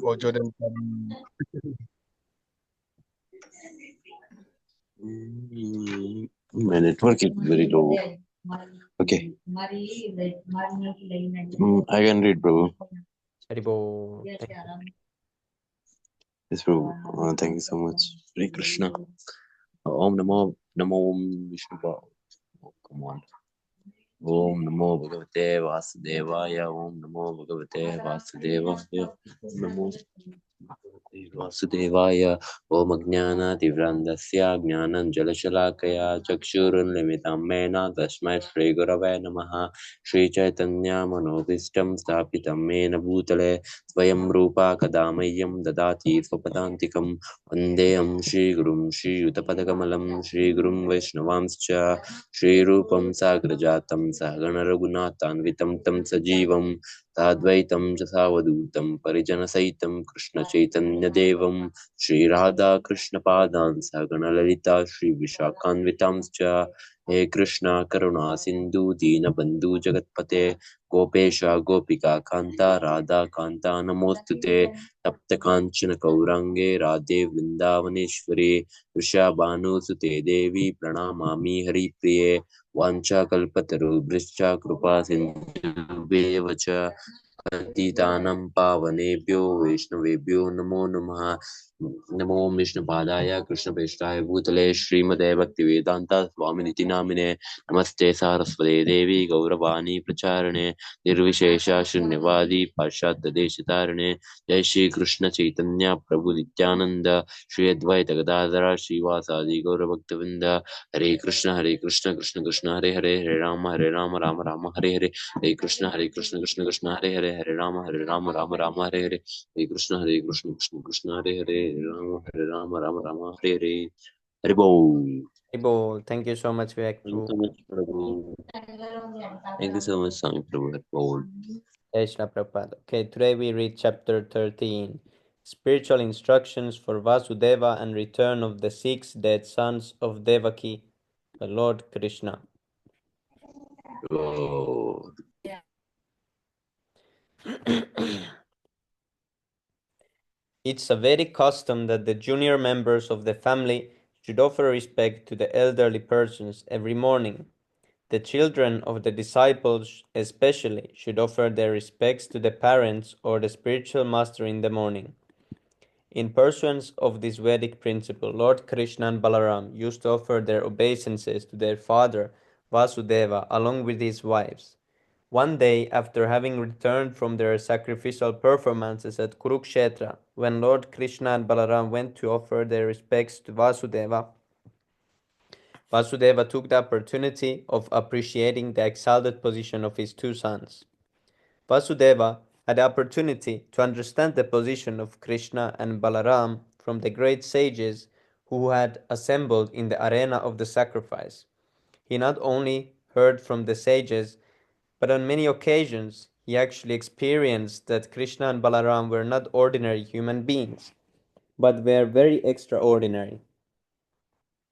audio dan My network is very low. Okay. I can read, bro. Haribo. Yes, bro. Thank you so much. Hare Krishna. Om Namo Vishnu. Oh, come on. Om Namo Bhagavate Vasudevaya. Om Namo Bhagavate Vasudevaya. Namo Vasudevaya. Om Ajnana-tivrandasya Jnananjala-shalakaya Chakshurunlimitam Mena Tasmai Shri Gurave Namaha. Shri Chaitanya Manobhishtam Sthapitam Mena Bhutale Svayam Rupa Kadamayyam Dadati Swapadantikam Vandeham Shri Gurum Shri Yutapadakamalam Shri Gurum Vaishnavamscha Shri Rupam Sagrajatam Sahagana Raghunathanvitam Tam Sajivam Tadvaitam Jasavadutam Parijana Krishna Chaitanya Devam Shri Radha Krishna Padan Sagana Lalita Shri Vishakhanvitamscha He Krishna Karuna Sindhu Dina Bandhu Jagatpate Gopesha Gopika Kanta Radha Kanta Namostute Tapta Kanchana Kaurange Radhe Vrindavaneshwari Vrishabhanu Sute Devi Pranamami Hari Priye Vancha Kalpataru Brischa Krupa Sindhu Vacha पतितानं पावनेभ्यो वैष्णवेभ्यो नमो नमः नमो विष्णुपादाय कृष्णप्रेष्ठाय भूतले श्रीमते भक्तिवेदान्त स्वामिनिति नामिने नमस्ते सारस्वते देवी गौरवाणी प्रचारणे निर्विशेष शून्यवादी पाश्चात्यदेशतारणे जय श्री कृष्ण चैतन्य प्रभु नित्यानंद श्री अद्वैत गदाधर श्रीवासादि गौरभक्तवृंद हरे कृष्ण कृष्ण कृष्ण हरे हरे हरे राम राम राम हरे हरे हरे कृष्ण कृष्ण हरे हरे हरे राम राम हरे हरे कृष्ण कृष्ण कृष्ण हरे हरे राम राम हरे हरे हरि बोल. Haribo. Thank you so much, Vivek. Thank you so much, Prabhu. Thank you so much, Swami Prabhu. Hare Bol. Krishna Prabhupada. Okay, today we read chapter 13. Spiritual instructions for Vasudeva and return of the 6 dead sons of Devaki, the Lord Krishna. Oh. It's a very custom that the junior members of the family should offer respect to the elderly persons every morning. The children of the disciples especially should offer their respects to the parents or the spiritual master in the morning. In pursuance of this Vedic principle, Lord Krishna and Balaram used to offer their obeisances to their father Vasudeva along with his wives. One day, after having returned from their sacrificial performances at Kurukshetra, when Lord Krishna and Balaram went to offer their respects to Vasudeva, Vasudeva took the opportunity of appreciating the exalted position of his two sons. Vasudeva had the opportunity to understand the position of Krishna and Balaram from the great sages who had assembled in the arena of the sacrifice. He not only heard from the sages, but on many occasions he actually experienced that Krishna and Balaram were not ordinary human beings, but were very extraordinary.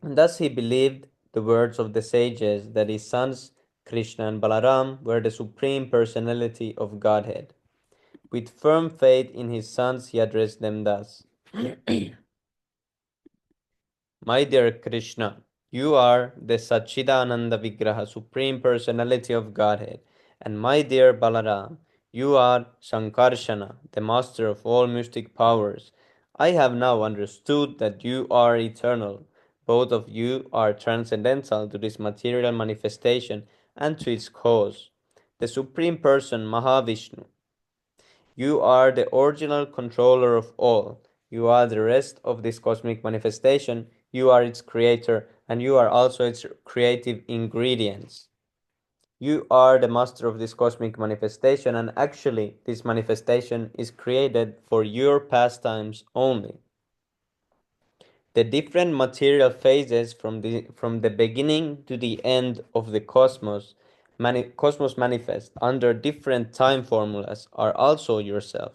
And thus he believed the words of the sages that his sons Krishna and Balaram were the supreme personality of Godhead. With firm faith in his sons, he addressed them thus: My dear Krishna, you are the Satchidananda Vigraha, Supreme Personality of Godhead. And my dear Balaram, you are Sankarshana, the master of all mystic powers. I have now understood that you are eternal. Both of you are transcendental to this material manifestation and to its cause. The Supreme Person, Mahavishnu. You are the original controller of all. You are the rest of this cosmic manifestation. You are its creator, and you are also its creative ingredients. You are the master of this cosmic manifestation, and actually, this manifestation is created for your pastimes only. The different material phases from the beginning to the end of the cosmos manifest under different time formulas are also yourself,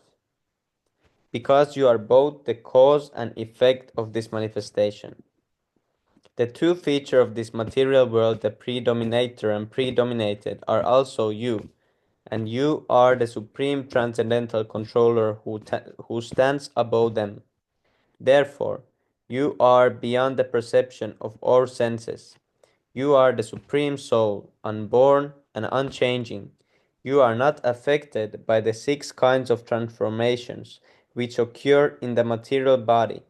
because you are both the cause and effect of this manifestation. The two features of this material world, the predominator and predominated, are also you. and you are the supreme transcendental controller who stands above them. Therefore, you are beyond the perception of our senses. You are the supreme soul, unborn and unchanging. You are not affected by the six kinds of transformations which occur in the material body.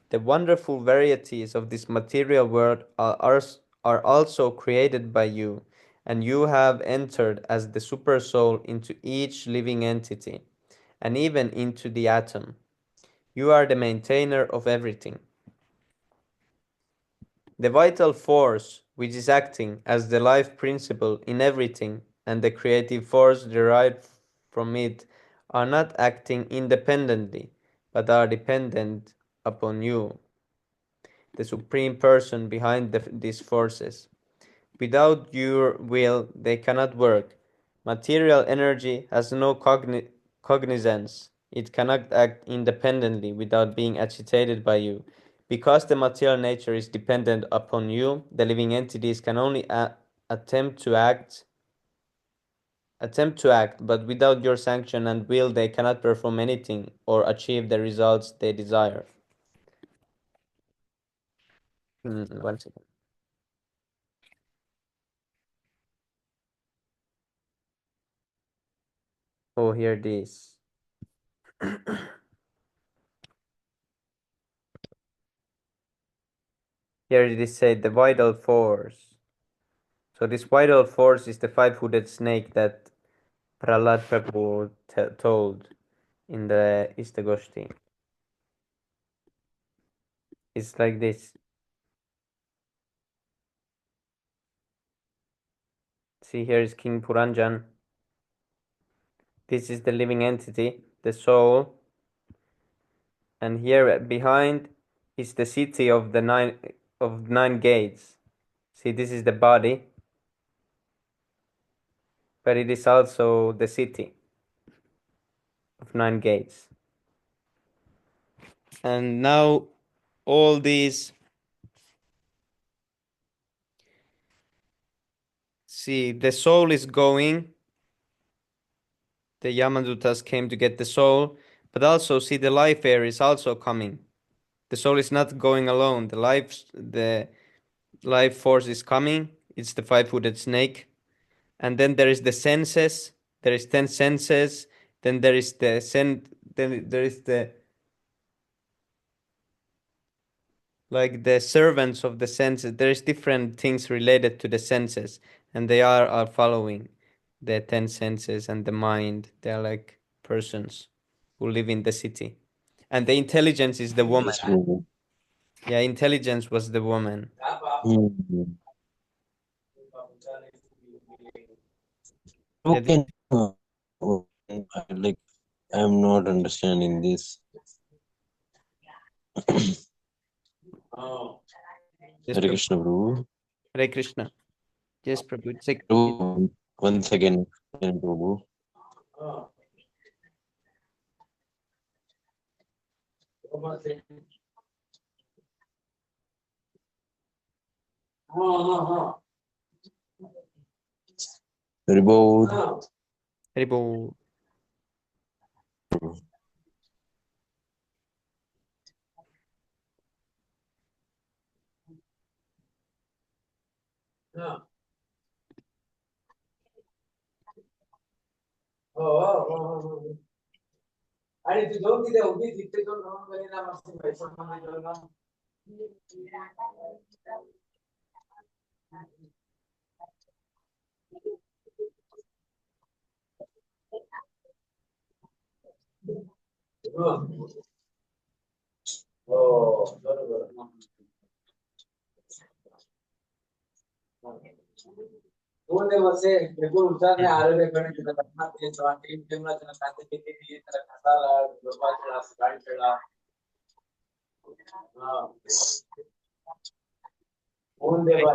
The wonderful varieties of this material world are also created by you, and you have entered as the supersoul into each living entity, and even into the atom. You are the maintainer of everything. The vital force, which is acting as the life principle in everything, and the creative force derived from it, are not acting independently, but are dependent upon you, the supreme person behind these forces. Without your will, they cannot work. Material energy has no cognizance. It cannot act independently without being agitated by you. Because the material nature is dependent upon you, the living entities can only attempt to act but without your sanction and will they cannot perform anything or achieve the results they desire. 1 second. Oh, here this. Here it is said the vital force. So this vital force is the five-footed snake that Prahlad Prabhu told in the Istagoshti. It's like this. See, here is King Puranjan. This is the living entity, the soul, and here behind is the city of the nine gates. See, this is the body, but it is also the city of nine gates. And now all these, see, the soul is going. The Yamadutas came to get the soul, but also see the life air is also coming. The soul is not going alone. The life force is coming. It's the five-footed snake. And then there is the senses. There is 10 senses. Then there is then there is the like the servants of the senses. There is different things related to the senses, and they are following the 10 senses and the mind. They are like persons who live in the city. And the intelligence is the woman. Yes, Prabhu. Yeah, intelligence was the woman. Hmm. Yeah, How can like I'm not understanding this. yes, Hare Prabhu. Krishna, Prabhu. Hare Krishna. Yes, Prabhu. Prabhu, once again, Prabhu. Reboot. Haribo.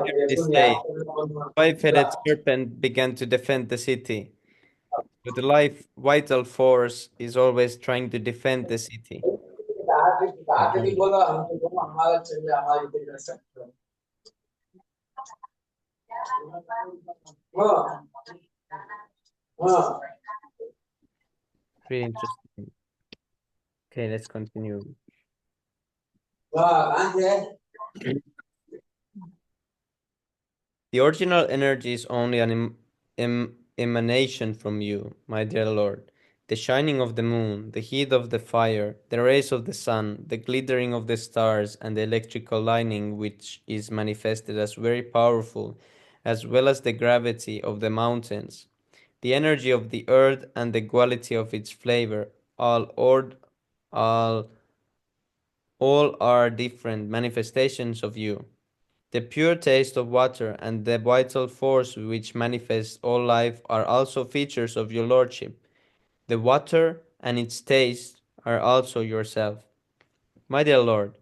Here they say, five-headed serpent began to defend the city. But the life vital force is always trying to defend the city. Pretty interesting. Okay, let's continue. The original energy is only an emanation from you, my dear Lord. The shining of the moon, the heat of the fire, the rays of the sun, the glittering of the stars, and the electrical lightning which is manifested as very powerful, as well as the gravity of the mountains, the energy of the earth, and the quality of its flavor, all, all are different manifestations of you. The pure taste of water and the vital force which manifests all life are also features of your lordship. The water and its taste are also yourself. My dear Lord,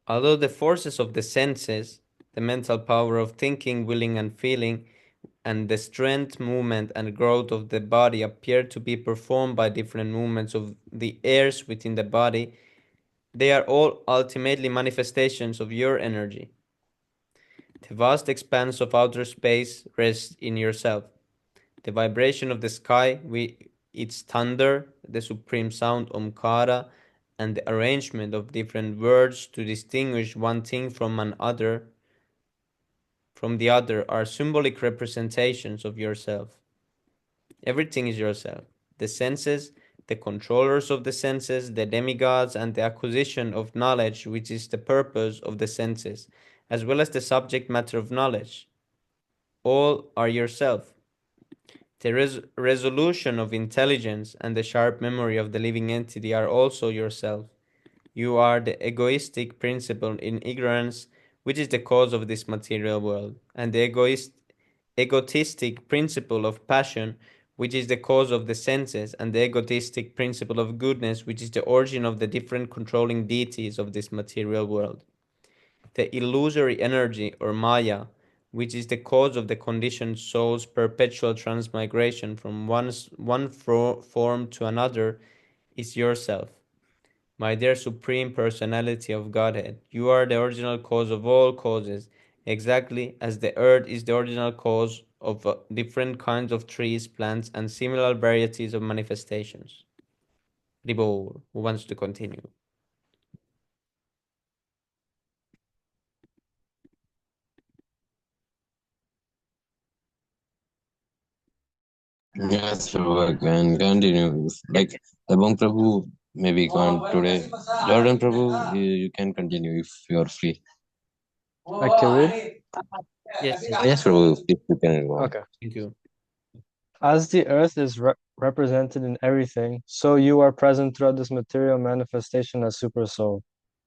although the forces of the senses, the mental power of thinking, willing, and feeling, and the strength, movement, and growth of the body appear to be performed by different movements of the airs within the body, they are all ultimately manifestations of your energy. The vast expanse of outer space rests in yourself. The vibration of the sky with its thunder, the supreme sound Omkara, and the arrangement of different words to distinguish one thing from the other are symbolic representations of yourself. Everything is yourself. The senses, the controllers of the senses, the demigods, and the acquisition of knowledge, which is the purpose of the senses, as well as the subject matter of knowledge. All are yourself. The resolution of intelligence and the sharp memory of the living entity are also yourself. You are the egoistic principle in ignorance, which is the cause of this material world, and the egotistic principle of passion, which is the cause of the senses, and the egotistic principle of goodness, which is the origin of the different controlling deities of this material world. The illusory energy or Maya, which is the cause of the conditioned soul's perpetual transmigration from form to another, is yourself. My dear Supreme Personality of Godhead, you are the original cause of all causes, exactly as the earth is the original cause of different kinds of trees, plants, and similar varieties of manifestations. Ribor, who wants to continue? Yes, Prabhu, I can continue. Like Dabang Prabhu maybe can't today. Jordan Prabhu, you can continue if you are free. I can read? Yes, yes. Yes, Prabhu, if you can go on. Okay. Thank you. As the earth is represented in everything, so you are present throughout this material manifestation as Super Soul.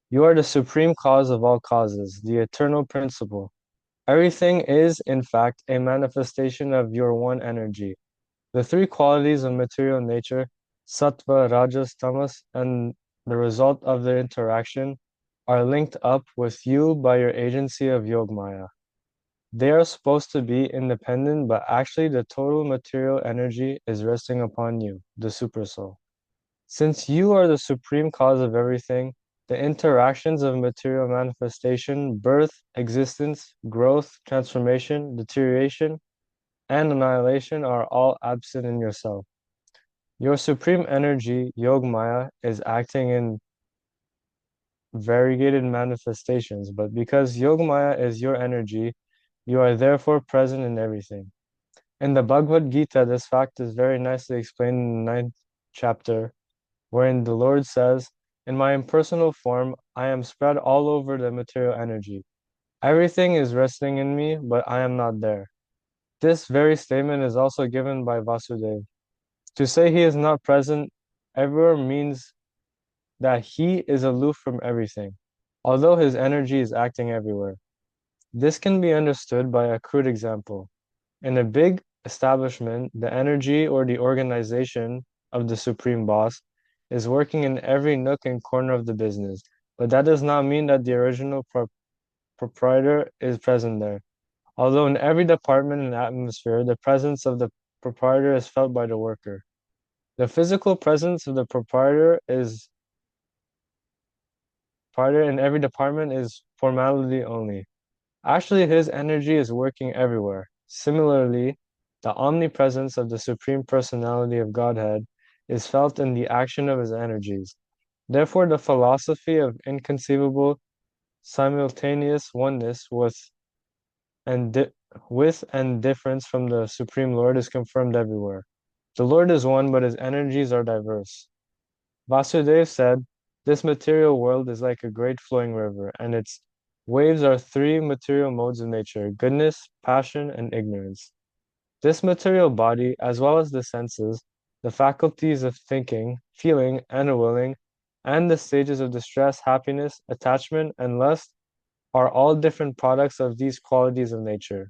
You are the supreme cause of all causes, the eternal principle. Everything is, in fact, a manifestation of your one energy. The three qualities of material nature, sattva, rajas, tamas, and the result of their interaction, are linked up with you by your agency of Yogmaya. They are supposed to be independent, but actually the total material energy is resting upon you, the Supersoul. Since you are the supreme cause of everything, the interactions of material manifestation, birth, existence, growth, transformation, deterioration, and annihilation are all absent in yourself. Your supreme energy, Yogmaya, is acting in variegated manifestations, but because Yogmaya is your energy, you are therefore present in everything. In the Bhagavad Gita, this fact is very nicely explained in the ninth chapter, wherein the Lord says, in my impersonal form, I am spread all over the material energy. Everything is resting in me, but I am not there. This very statement is also given by Vasudeva. To say he is not present everywhere means that he is aloof from everything, although his energy is acting everywhere. This can be understood by a crude example. In a big establishment, the energy or the organization of the supreme boss is working in every nook and corner of the business, but that does not mean that the original proprietor is present there. Although in every department and atmosphere, the presence of the proprietor is felt by the worker. The physical presence of the proprietor in every department is formality only. Actually, his energy is working everywhere. Similarly, The omnipresence of the Supreme Personality of Godhead is felt in the action of his energies. Therefore, the philosophy of inconceivable simultaneous oneness with and difference from the Supreme Lord is confirmed everywhere. The Lord is one, but his energies are diverse. Vasudeva said, "This material world is like a great flowing river, and its waves are three material modes of nature: goodness, passion, and ignorance. This material body, as well as the senses, the faculties of thinking, feeling, and willing, and the stages of distress, happiness, attachment, and lust, are all different products of these qualities of nature.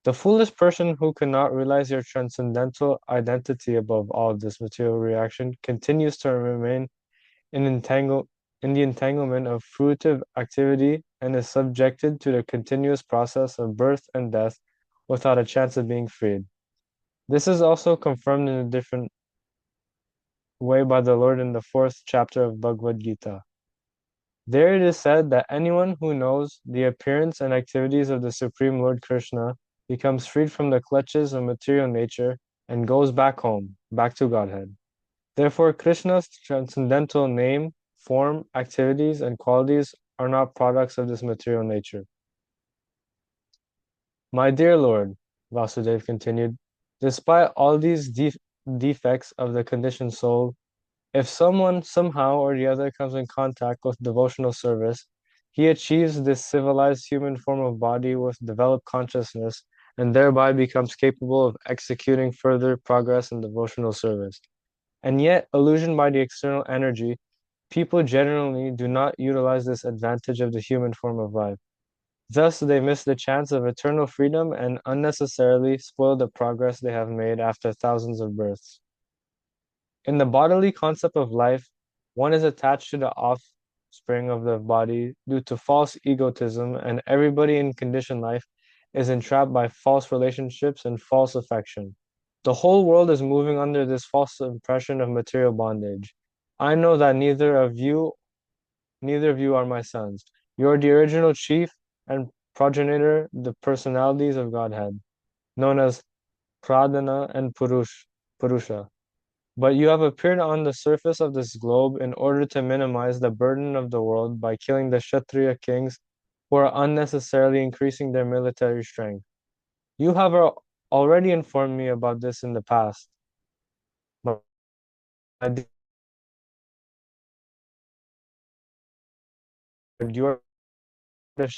The foolish person who cannot realize your transcendental identity above all of this material reaction continues to remain in the entanglement of fruitive activity and is subjected to the continuous process of birth and death without a chance of being freed. This is also confirmed in a different way by the Lord in the 4th chapter of Bhagavad Gita. There it is said that anyone who knows the appearance and activities of the Supreme Lord Krishna becomes freed from the clutches of material nature and goes back home, back to Godhead. Therefore, Krishna's transcendental name, form, activities, and qualities are not products of this material nature. My dear Lord, Vasudeva continued, despite all these defects of the conditioned soul, if someone somehow or the other comes in contact with devotional service, he achieves this civilized human form of body with developed consciousness and thereby becomes capable of executing further progress in devotional service. And yet, illusioned by the external energy, people generally do not utilize this advantage of the human form of life. Thus, they miss the chance of eternal freedom and unnecessarily spoil the progress they have made after thousands of births. In the bodily concept of life, one is attached to the offspring of the body due to false egotism, and everybody in conditioned life is entrapped by false relationships and false affection. The whole world is moving under this false impression of material bondage. I know that neither of you are my sons. You are the original chief and progenitor, the personalities of Godhead, known as Pradana and Purusha. But you have appeared on the surface of this globe in order to minimize the burden of the world by killing the Kshatriya kings who are unnecessarily increasing their military strength. You have already informed me about this in the past. But you are the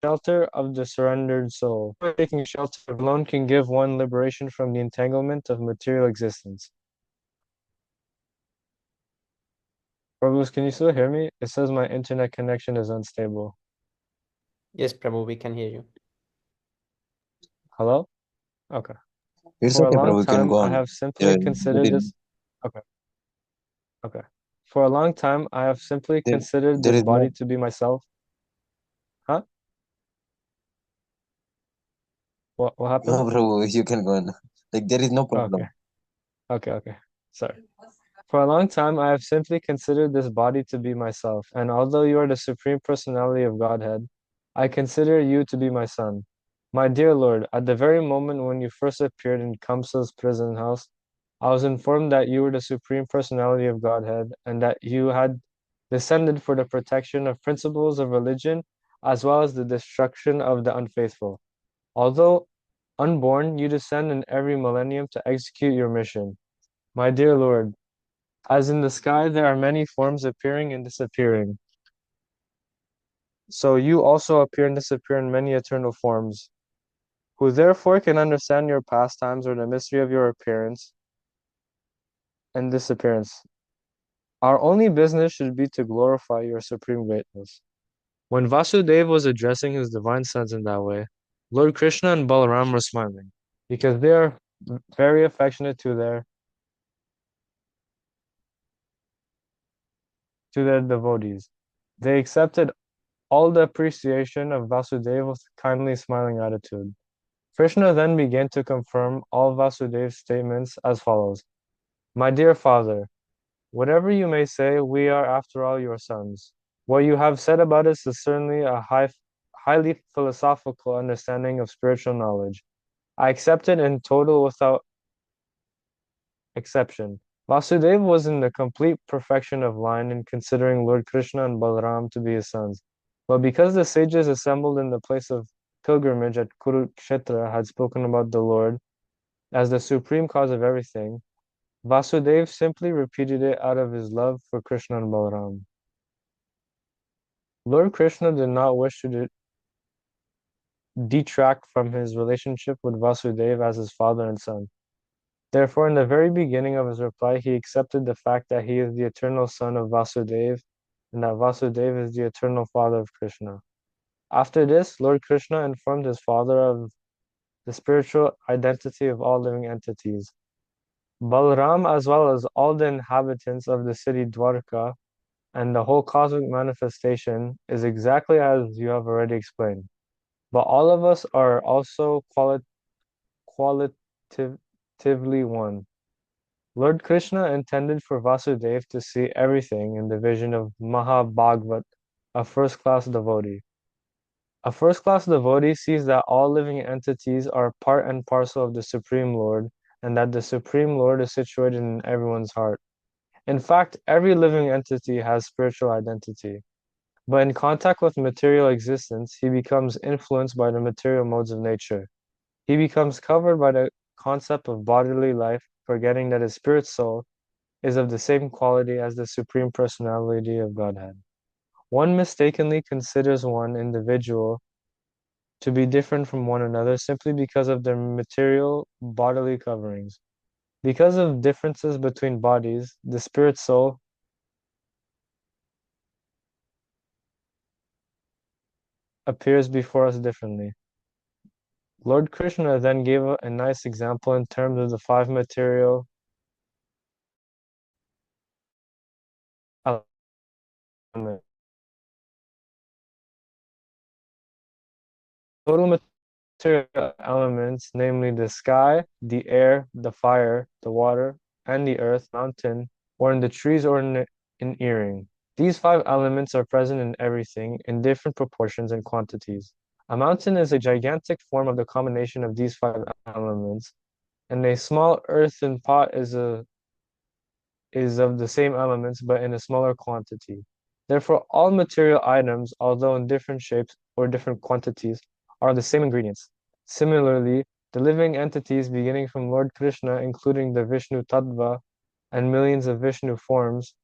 shelter of the surrendered soul. Taking shelter alone can give one liberation from the entanglement of material existence. Prabhus, can you still hear me? It says my internet connection is unstable. Yes, Prabhu, we can hear you. Hello? Okay. It's For a okay, long Prabhu. You can time, go I on. have simply There considered is, this. Okay, okay. For a long time, I have simply there, considered there this is body no to be myself. Huh? What happened? no, Prabhu. You can go on. Like there is no Okay, problem. okay. Sorry. For a long time, I have simply considered this body to be myself, and although you are the Supreme Personality of Godhead, I consider you to be my son. My dear Lord, at the very moment when you first appeared in Kamsa's prison house, I was informed that you were the Supreme Personality of Godhead and that you had descended for the protection of principles of religion as well as the destruction of the unfaithful. Although unborn, you descend in every millennium to execute your mission. My dear Lord, as in the sky, there are many forms appearing and disappearing. So you also appear and disappear in many eternal forms, who therefore can understand your pastimes or the mystery of your appearance and disappearance. Our only business should be to glorify your supreme greatness. When Vasudeva was addressing his divine sons in that way, Lord Krishna and Balaram were smiling, because they are very affectionate to their devotees. They accepted all the appreciation of Vasudeva with kindly smiling attitude. Krishna then began to confirm all Vasudeva's statements as follows. My dear father, whatever you may say, we are after all your sons. What you have said about us is certainly a highly philosophical understanding of spiritual knowledge. I accept it in total without exception. Vasudeva was in the complete perfection of line in considering Lord Krishna and Balaram to be his sons. But because the sages assembled in the place of pilgrimage at Kurukshetra had spoken about the Lord as the supreme cause of everything, Vasudeva simply repeated it out of his love for Krishna and Balaram. Lord Krishna did not wish to detract from his relationship with Vasudeva as his father and son. Therefore, in the very beginning of his reply, he accepted the fact that he is the eternal son of Vasudeva and that Vasudeva is the eternal father of Krishna. After this, Lord Krishna informed his father of the spiritual identity of all living entities. Balram, as well as all the inhabitants of the city Dwarka and the whole cosmic manifestation, is exactly as you have already explained. But all of us are also qualitatively one. Lord Krishna intended for Vasudeva to see everything in the vision of Mahabhagavat, a first-class devotee. A first-class devotee sees that all living entities are part and parcel of the Supreme Lord, and that the Supreme Lord is situated in everyone's heart. In fact, every living entity has spiritual identity. But in contact with material existence, he becomes influenced by the material modes of nature. He becomes covered by the concept of bodily life, forgetting that his spirit soul is of the same quality as the Supreme Personality of Godhead. One mistakenly considers one individual to be different from one another simply because of their material bodily coverings. Because of differences between bodies, the spirit soul appears before us differently. Lord Krishna then gave a nice example in terms of the five material elements. Total material elements, namely the sky, the air, the fire, the water, and the earth, mountain, or in the trees or in an earring. These five elements are present in everything in different proportions and quantities. A mountain is a gigantic form of the combination of these five elements, and a small earthen pot is of the same elements but in a smaller quantity. Therefore, all material items, although in different shapes or different quantities, are the same ingredients. Similarly, the living entities beginning from Lord Krishna, including the Vishnu Tattva and millions of Vishnu forms,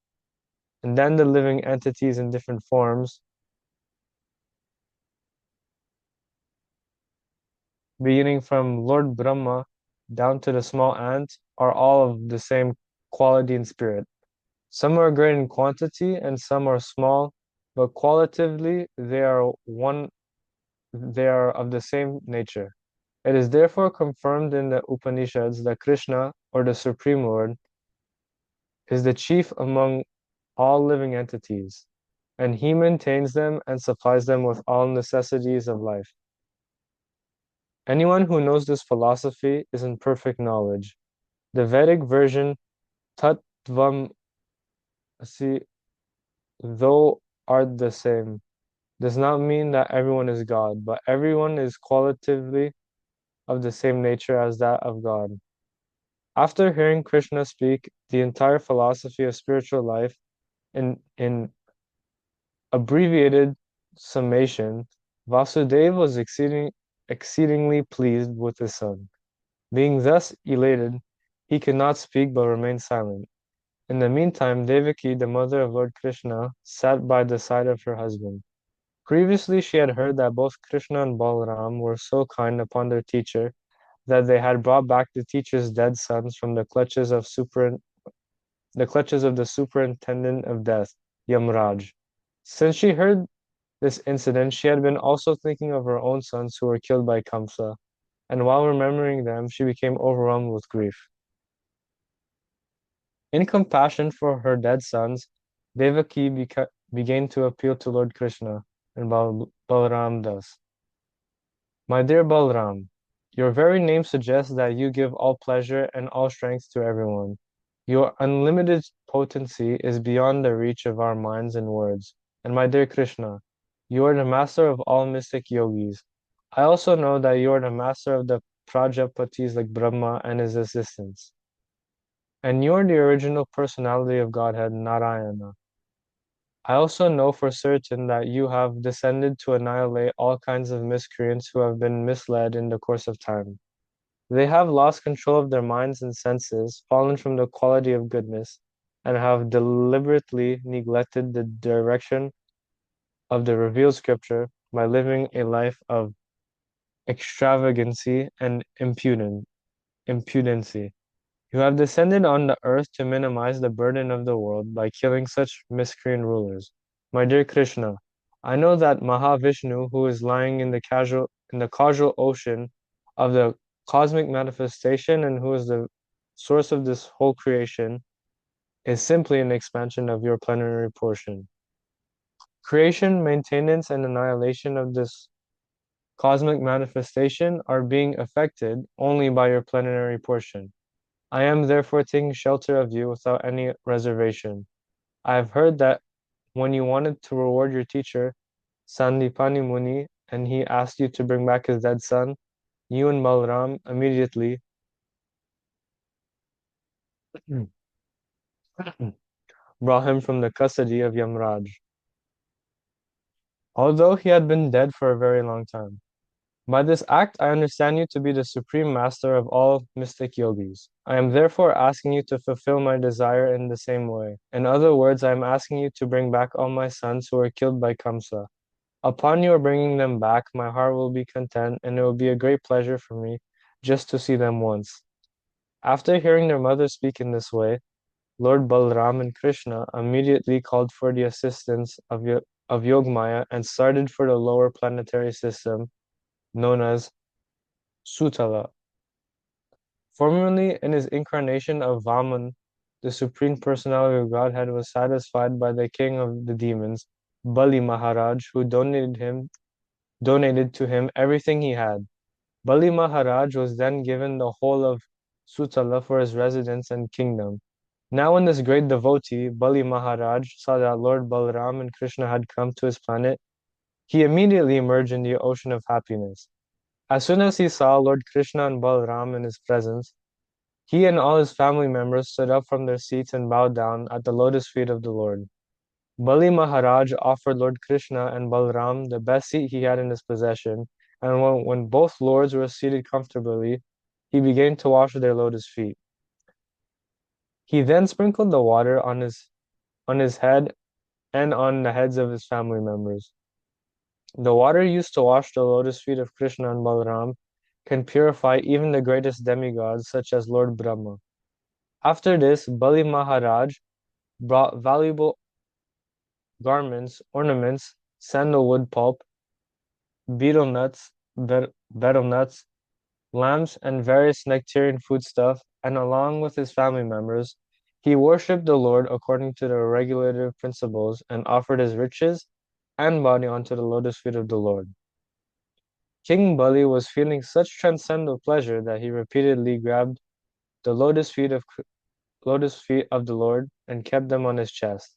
and then the living entities in different forms, beginning from Lord Brahma down to the small ant, are all of the same quality and spirit. Some are great in quantity and some are small, but qualitatively they are of the same nature. It is therefore confirmed in the Upanishads that Krishna, or the Supreme Lord, is the chief among all living entities, and he maintains them and supplies them with all necessities of life. Anyone who knows this philosophy is in perfect knowledge. The Vedic version, Tattvam Asi, though art the same, does not mean that everyone is God, but everyone is qualitatively of the same nature as that of God. After hearing Krishna speak the entire philosophy of spiritual life in abbreviated summation, Vasudeva was exceedingly pleased with his son. Being thus elated, he could not speak but remained silent. In the meantime, Devaki, the mother of Lord Krishna, sat by the side of her husband. Previously, she had heard that both Krishna and Balaram were so kind upon their teacher that they had brought back the teacher's dead sons from the clutches of the superintendent of death, Yamraj. Since she heard this incident, she had been also thinking of her own sons who were killed by Kamsa, and while remembering them, she became overwhelmed with grief. In compassion for her dead sons, Devaki began to appeal to Lord Krishna and Balaram thus. My dear Balram, your very name suggests that you give all pleasure and all strength to everyone. Your unlimited potency is beyond the reach of our minds and words. And my dear Krishna, you are the master of all mystic yogis. I also know that you are the master of the Prajapatis like Brahma and his assistants. And you are the original personality of Godhead, Narayana. I also know for certain that you have descended to annihilate all kinds of miscreants who have been misled in the course of time. They have lost control of their minds and senses, fallen from the quality of goodness, and have deliberately neglected the direction of the revealed scripture by living a life of extravagancy and impudency. You have descended on the earth to minimize the burden of the world by killing such miscreant rulers. My dear Krishna, I know that Mahavishnu, who is lying in the causal ocean of the cosmic manifestation and who is the source of this whole creation, is simply an expansion of your plenary portion. Creation, maintenance, and annihilation of this cosmic manifestation are being affected only by your plenary portion. I am therefore taking shelter of you without any reservation. I have heard that when you wanted to reward your teacher, Sandipani Muni, and he asked you to bring back his dead son, you and Balram immediately brought him from the custody of Yamraj, although he had been dead for a very long time. By this act, I understand you to be the supreme master of all mystic yogis. I am therefore asking you to fulfill my desire in the same way. In other words, I am asking you to bring back all my sons who were killed by Kamsa. Upon your bringing them back, my heart will be content, and it will be a great pleasure for me just to see them once. After hearing their mother speak in this way, Lord Balram and Krishna immediately called for the assistance of Yogmaya and started for the lower planetary system known as Sutala. Formerly in his incarnation of Vaman, the Supreme Personality of Godhead was satisfied by the king of the demons, Bali Maharaj, who donated to him everything he had. Bali Maharaj was then given the whole of Sutala for his residence and kingdom. Now when this great devotee, Bali Maharaj, saw that Lord Balaram and Krishna had come to his planet, he immediately emerged in the ocean of happiness. As soon as he saw Lord Krishna and Balaram in his presence, he and all his family members stood up from their seats and bowed down at the lotus feet of the Lord. Bali Maharaj offered Lord Krishna and Balaram the best seat he had in his possession, and when both lords were seated comfortably, he began to wash their lotus feet. He then sprinkled the water on his head and on the heads of his family members. The water used to wash the lotus feet of Krishna and Balaram can purify even the greatest demigods, such as Lord Brahma. After this, Bali Maharaj brought valuable garments, ornaments, sandalwood pulp, betel nuts, lamps, and various nectarian foodstuff, and along with his family members, he worshipped the Lord according to the regulative principles and offered his riches and body onto the lotus feet of the Lord. King Bali was feeling such transcendental pleasure that he repeatedly grabbed the lotus feet of the Lord and kept them on his chest.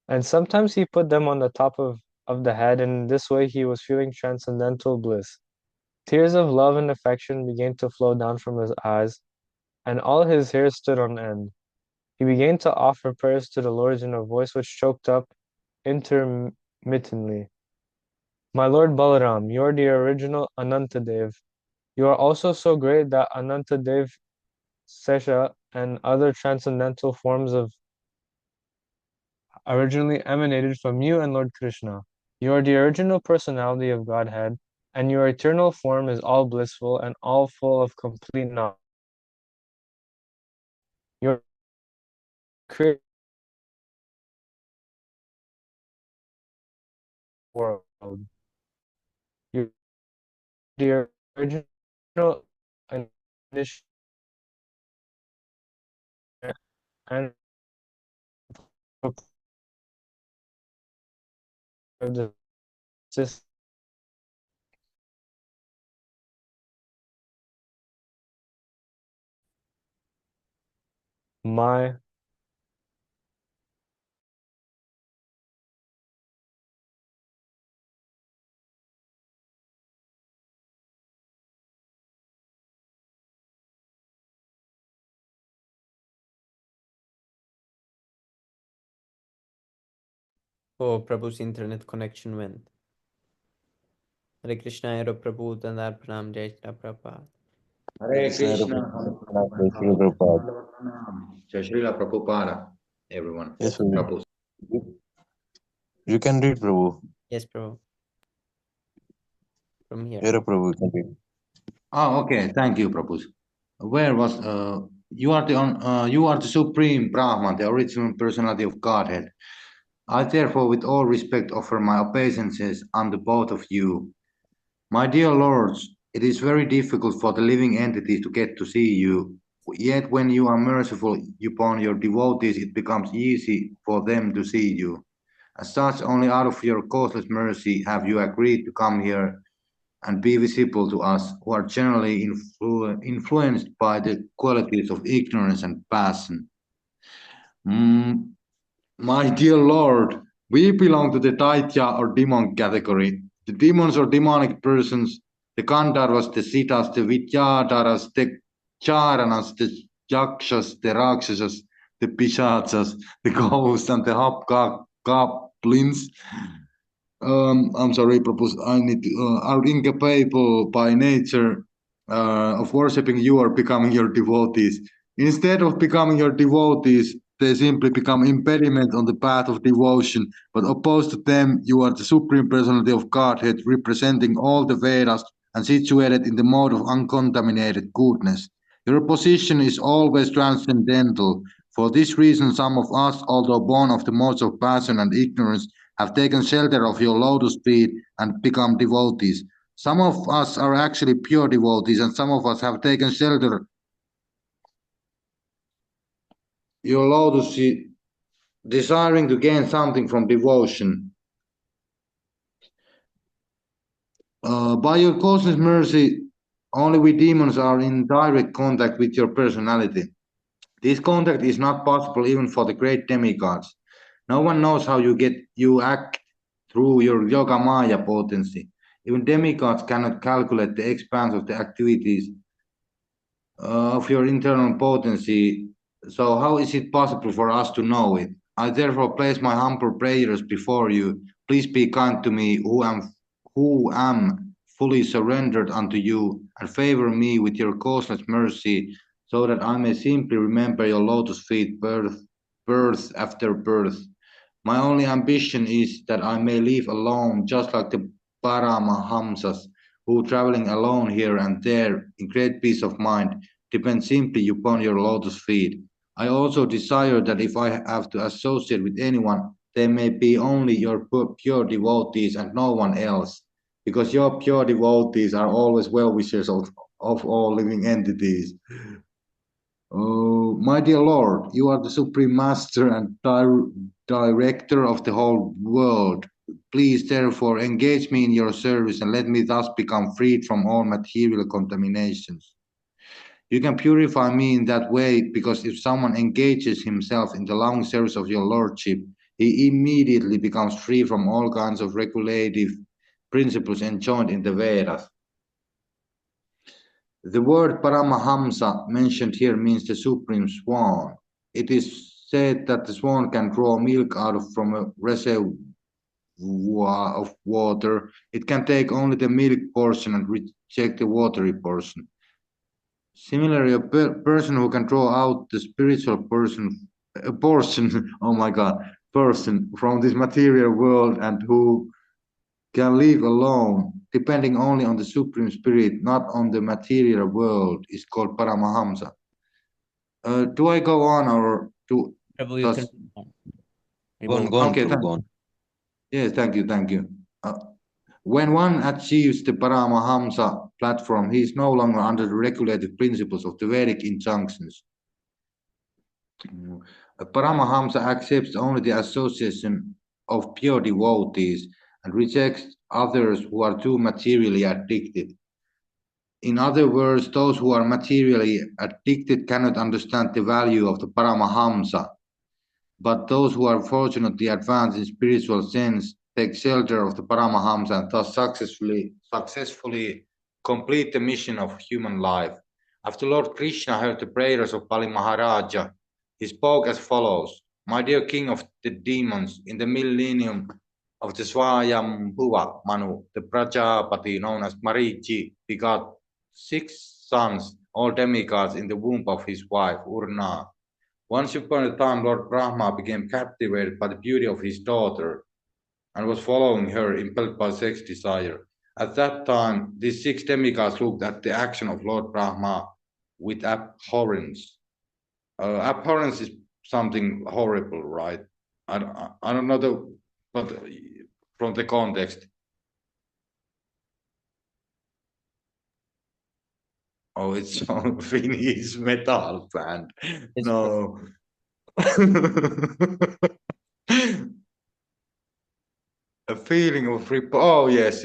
And sometimes he put them on the top of the head, and in this way he was feeling transcendental bliss. Tears of love and affection began to flow down from his eyes, and all his hair stood on end. He began to offer prayers to the Lord in a voice which choked up intermittently. My Lord Balaram, you are the original Anantadev. You are also so great that Anantadev, Sesha, and other transcendental forms of originally emanated from you and Lord Krishna. You are the original personality of Godhead, and your eternal form is all blissful and all full of complete knowledge. Your created world. You are the original initiator and of the system. My Oh, Prabhu's internet connection went. Hare Krishna, Hare Prabhu, Dandar Pranam, Jai Shri Prabhupada. Hare Krishna, Hare Jai Srila Prabhupada, everyone. Yes, Prabhu. Prabhu. You can read, Prabhu. Yes, Prabhu. From here. Here, Prabhu, you can read. Oh, okay. Thank you, Prabhu. Where was you are the supreme Brahman, the original personality of Godhead. I therefore, with all respect, offer my obeisances unto both of you. My dear lords, it is very difficult for the living entities to get to see you. Yet when you are merciful upon your devotees, it becomes easy for them to see you. As such, only out of your causeless mercy have you agreed to come here and be visible to us, who are generally influenced by the qualities of ignorance and passion. Mm, my dear Lord, we belong to the Daitya or demon category. The demons or demonic persons, the Gandharvas, the Siddhas, the Vidyadharas, the Charanas, the Yakshas, the Rakshasas, the Pishachas, the ghosts, and the hobgoblins. I'm sorry, propose. I need to, are incapable by nature of worshiping you or becoming your devotees. Instead of becoming your devotees, they simply become impediment on the path of devotion. But opposed to them, you are the supreme personality of Godhead, representing all the Vedas and situated in the mode of uncontaminated goodness. Your position is always transcendental. For this reason, some of us, although born of the modes of passion and ignorance, have taken shelter of your lotus feet and become devotees. Some of us are actually pure devotees, and some of us have taken shelter your lotus feet, desiring to gain something from devotion. By your causeless mercy, only we demons are in direct contact with your personality. This contact is not possible even for the great demigods. No one knows how you act through your yoga maya potency. Even demigods cannot calculate the expanse of the activities of your internal potency. So how is it possible for us to know it? I therefore place my humble prayers before you. Please be kind to me, who am fully surrendered unto you, and favor me with your causeless mercy, so that I may simply remember your lotus feet birth after birth. My only ambition is that I may live alone, just like the Paramahamsas, who traveling alone here and there in great peace of mind, depend simply upon your lotus feet. I also desire that if I have to associate with anyone, they may be only your pure devotees and no one else, because your pure devotees are always well-wishers of all living entities. Oh, my dear Lord, you are the supreme master and director of the whole world. Please, therefore, engage me in your service and let me thus become freed from all material contaminations. You can purify me in that way, because if someone engages himself in the long service of your lordship, he immediately becomes free from all kinds of regulative principles enjoined in the Vedas. The word Paramahamsa mentioned here means the supreme swan. It is said that the swan can draw milk from a reservoir of water. It can take only the milk portion and reject the watery portion. Similarly, a person who can draw out the spiritual portion, oh my God, person from this material world and who can live alone, depending only on the Supreme Spirit, not on the material world, is called Paramahamsa. Do I go on or do? Prabhu, you can Go on, Okay, Prabhu, go on. yes, thank you, thank you. When one achieves the Paramahamsa platform, he is no longer under the regulative principles of the Vedic injunctions. Paramahamsa accepts only the association of pure devotees and rejects others who are too materially addicted. In other words, those who are materially addicted cannot understand the value of the Paramahamsa, but those who are fortunately advanced in spiritual sense take shelter of the Paramahamsa and thus successfully complete the mission of human life. After Lord Krishna heard the prayers of Bali Maharaja, he spoke as follows. my dear king of the demons, in the millennium of the Swayambhuva Manu, the Prajapati known as Marichi, begot 6 sons, all demigods, in the womb of his wife Urna. Once upon a time, Lord Brahma became captivated by the beauty of his daughter and was following her, impelled by sex desire. At that time, these 6 demigods looked at the action of Lord Brahma with abhorrence. Abhorrence is something horrible, right? I don't know but from the context. Oh, it's some Finnish metal band. Yes, No. A feeling of oh yes,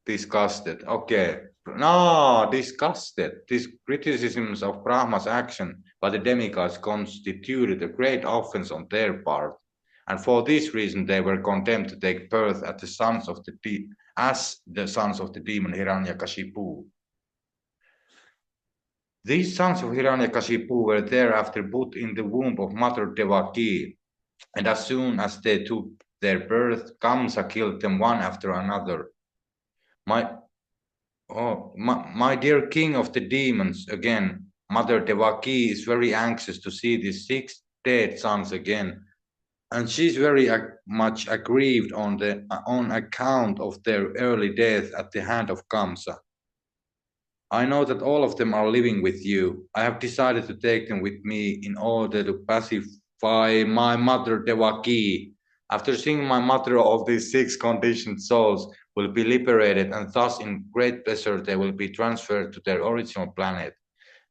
disgusted. Okay. No, disgusted. These criticisms of Brahma's action by the demigods constituted a great offense on their part, and for this reason they were condemned to take birth as the sons of the demon Hiranyakashipu. These sons of Hiranyakashipu were thereafter put in the womb of Mother Devaki, and as soon as they took their birth, Kamsa killed them one after another. My dear king of the demons, again, Mother Devaki is very anxious to see these 6 dead sons again, and she's very much aggrieved on account of their early death at the hand of Kamsa. I know that all of them are living with you. I have decided to take them with me in order to pacify my mother Devaki. After seeing my mother, all these 6 conditioned souls will be liberated, and thus in great pleasure they will be transferred to their original planet.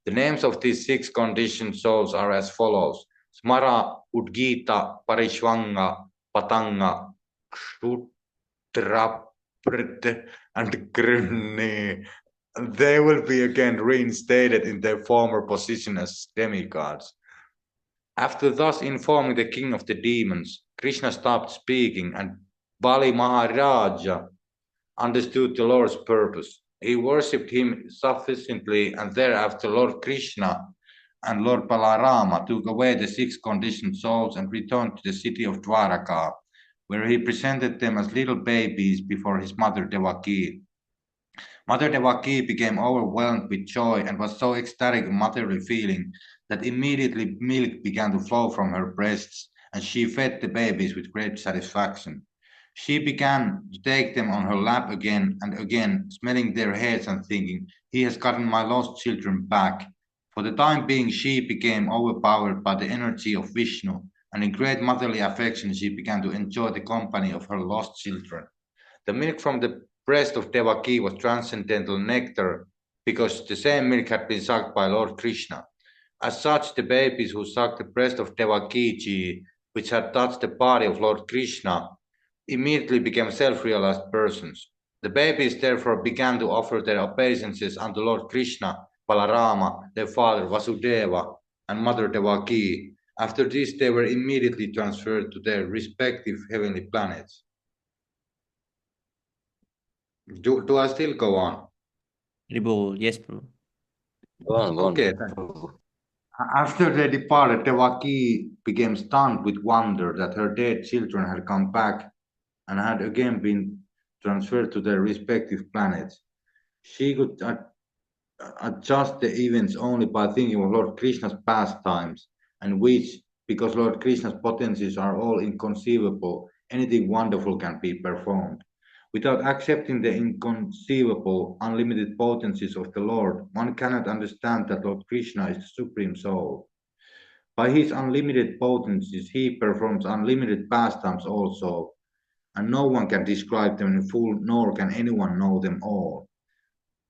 The names of these 6 conditioned souls are as follows: Smara, Udgita, Parishwanga, Patanga, Kshutraprt, and Grni. They will be again reinstated in their former position as demigods. After thus informing the king of the demons, Krishna stopped speaking, and Bali Maharaja understood the Lord's purpose. He worshipped him sufficiently, and thereafter Lord Krishna and Lord Balarama took away the 6 conditioned souls and returned to the city of Dwaraka, where he presented them as little babies before his mother Devaki. Mother Devaki became overwhelmed with joy and was so ecstatic and motherly feeling that immediately milk began to flow from her breasts, and she fed the babies with great satisfaction. She began to take them on her lap again and again, smelling their heads and thinking, "He has gotten my lost children back." For the time being, she became overpowered by the energy of Vishnu, and in great motherly affection, she began to enjoy the company of her lost children. The milk from the breast of Devaki was transcendental nectar because the same milk had been sucked by Lord Krishna. As such, the babies who sucked the breast of Devaki, which had touched the body of Lord Krishna, immediately became self-realized persons. The babies therefore began to offer their obeisances unto Lord Krishna, Balarama, their father Vasudeva, and mother Devaki. After this, they were immediately transferred to their respective heavenly planets. Do I still go on? Prabhu, yes, Prabhu. Go on, Okay, after they departed, Devaki became stunned with wonder that her dead children had come back and had again been transferred to their respective planets. She could adjust the events only by thinking of Lord Krishna's pastimes, and which, because Lord Krishna's potencies are all inconceivable, anything wonderful can be performed. Without accepting the inconceivable, unlimited potencies of the Lord, one cannot understand that Lord Krishna is the Supreme Soul. By his unlimited potencies, he performs unlimited pastimes also, and no one can describe them in full, nor can anyone know them all.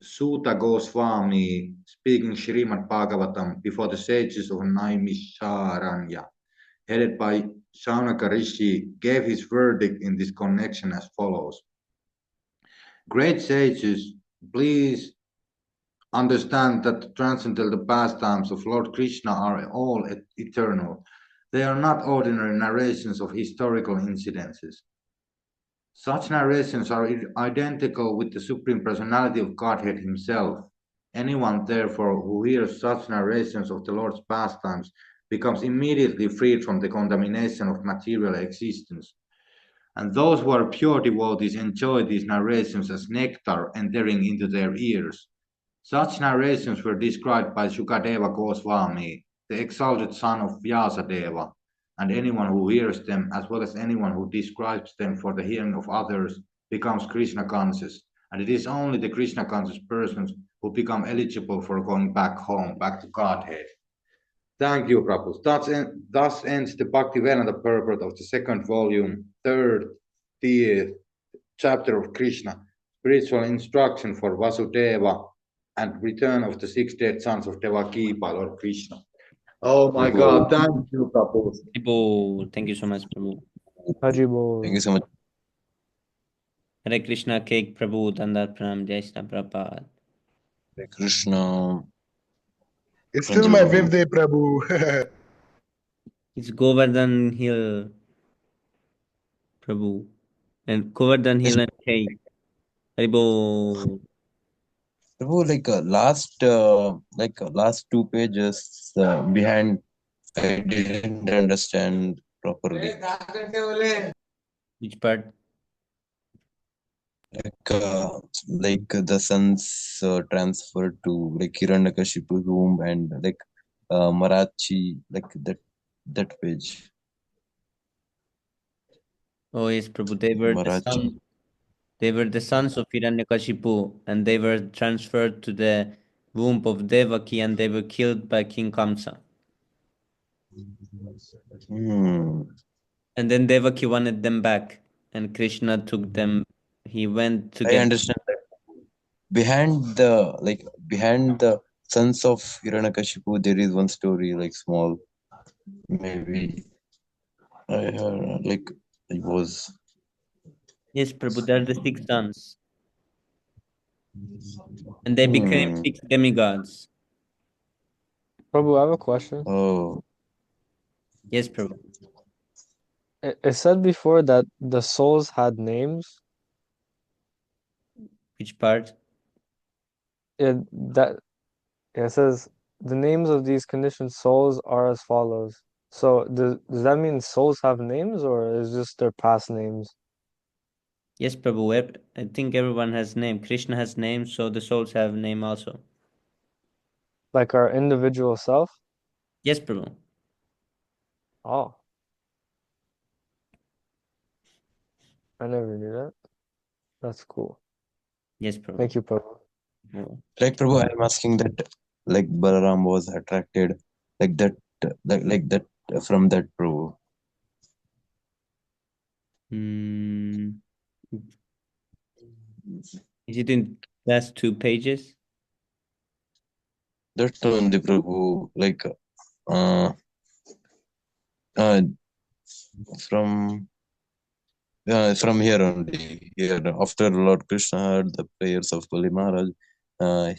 Suta Goswami, speaking Srimad Bhagavatam before the sages of Naimisharanya, headed by Shaunaka Rishi, gave his verdict in this connection as follows. Great sages, please understand that the transcendental pastimes of Lord Krishna are all eternal. They are not ordinary narrations of historical incidences. Such narrations are identical with the Supreme Personality of Godhead himself. Anyone, therefore, who hears such narrations of the Lord's pastimes becomes immediately freed from the contamination of material existence. And those who are pure devotees enjoy these narrations as nectar entering into their ears. Such narrations were described by Shukadeva Goswami, the exalted son of Vyasadeva, and anyone who hears them, as well as anyone who describes them for the hearing of others, becomes Krishna conscious. And it is only the Krishna conscious persons who become eligible for going back home, back to Godhead. Thank you, Prabhu. Thus ends the Bhaktivedanta purport of the second volume, 30th chapter of Krishna, spiritual instruction for Vasudeva, and return of the six dead sons of Devaki by Lord Krishna. Oh my God, thank you, Prabhu. Prabhu, thank you so much, Prabhu. Haji Bol. Thank you so much. Hare Krishna, Cake Prabhu, Dandar Pranam, Jai Shri Prabhupada. Hare Krishna. It's still my Prabhu. fifth day, Prabhu. It's Govardhan Hill, Prabhu. And Govardhan Hill and Cake. Haribo. Prabhu, last 2 pages behind, I didn't understand properly. Which part? The sons transferred to Hiranyakashipu's womb and Marachi, that page. Oh yes, Prabhu. They were Marachi. the sons of Hiranyakashipu, and they were transferred to the womb of Devaki, and they were killed by King Kamsa. And then Devaki wanted them back, and Krishna took them. He went to I get. understand that. Behind the sons of Hiranyakashipu, there is one story, small. Maybe I heard, it was. Yes, Prabhu. They're the six sons, and they became six demigods. Prabhu, I have a question. Oh, Yes, Prabhu. It said before that the souls had names. Which part? It says the names of these conditioned souls are as follows. So does that mean souls have names, or is just their past names? Yes, Prabhu. I think everyone has name. Krishna has name, so the souls have name also. Like our individual self? Yes, Prabhu. Oh. I never knew that. That's cool. Yes, Prabhu. Thank you, Prabhu. Prabhu, I'm asking that, Balaram was attracted, that, from that Prabhu. Is it in last 2 pages? That only Prabhu, from here only. Here, after Lord Krishna heard the prayers of Bali Maharaj,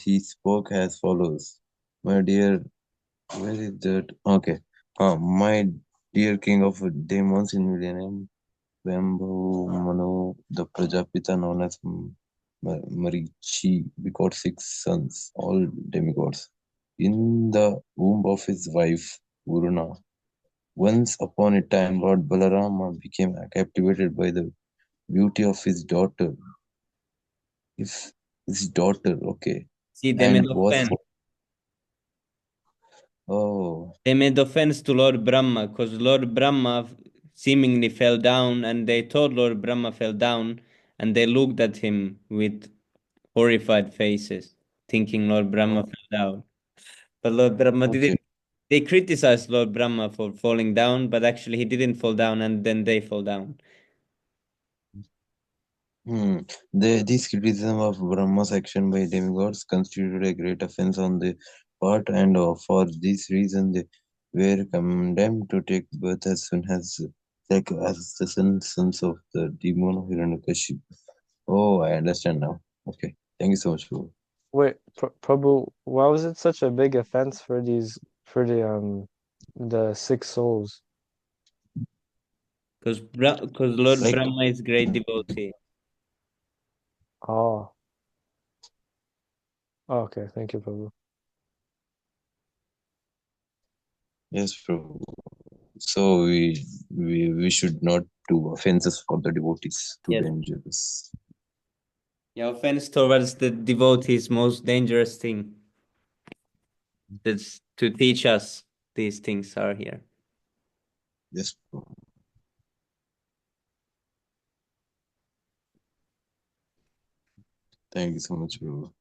he spoke as follows: "My dear, where is that? Okay, my dear king of demons in millennium, Vambhu Manu, the Prajapita known as Marichi, begot 6 sons, all demigods, in the womb of his wife Varuna. Once upon a time, Lord Balarama became captivated by the beauty of his daughter. If his daughter, okay, See, they and made was offense. oh, They made offense to Lord Brahma because Lord Brahma seemingly fell down, and they thought Lord Brahma fell down, and they looked at him with horrified faces, thinking Lord Brahma fell down. But Lord Brahma okay. didn't. They criticized Lord Brahma for falling down, but actually he didn't fall down, and then they fall down. This criticism of Brahma's action by demigods constituted a great offense on their part, and for this reason they were condemned to take birth as soon as as the sons of the demon Hiranyakashipu. Oh, I understand now. Okay, thank you so much, Prabhu. Wait, Prabhu, why was it such a big offense for the 6 souls? Because Lord Like, Brahma is great devotee. Oh. Okay, thank you, Prabhu. Yes, Prabhu. So we should not do offenses for the devotees. Too Yes. dangerous. Yeah, offense towards the devotee is most dangerous thing. That's to teach us these things are here. Yes, Prabhu. Thank you so much, Prabhu.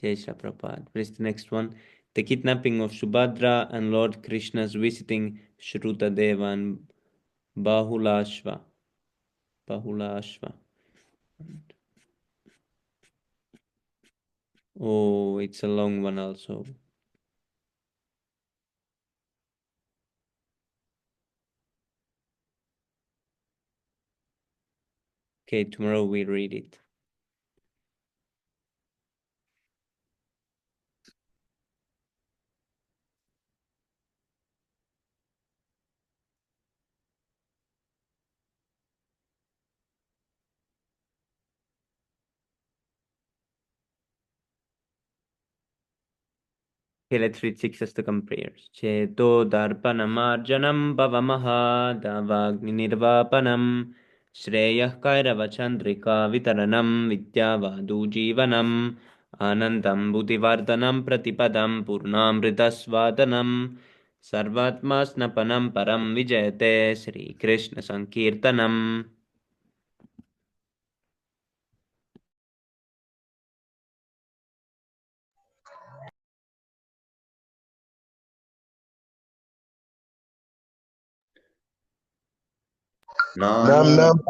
Jai Shri Prabhupada. What is the next one? The kidnapping of Subhadra and Lord Krishna's visiting Shruta Deva and Bahulashva. Bahulashva. Oh, it's a long one also. Okay, tomorrow we'll read it. Okay, let's read six Astakam prayers. Cheto darpanamarjanam bhavamaha davagni nirvapanam Shreyah kairava chandrika vitaranam vidyavadu jivanam Anandam buddhivardhanam pratipadam purnamritasvadanam Sarvatmasnapanam param vijayate Sri Krishna Sankirtanam. Nam nam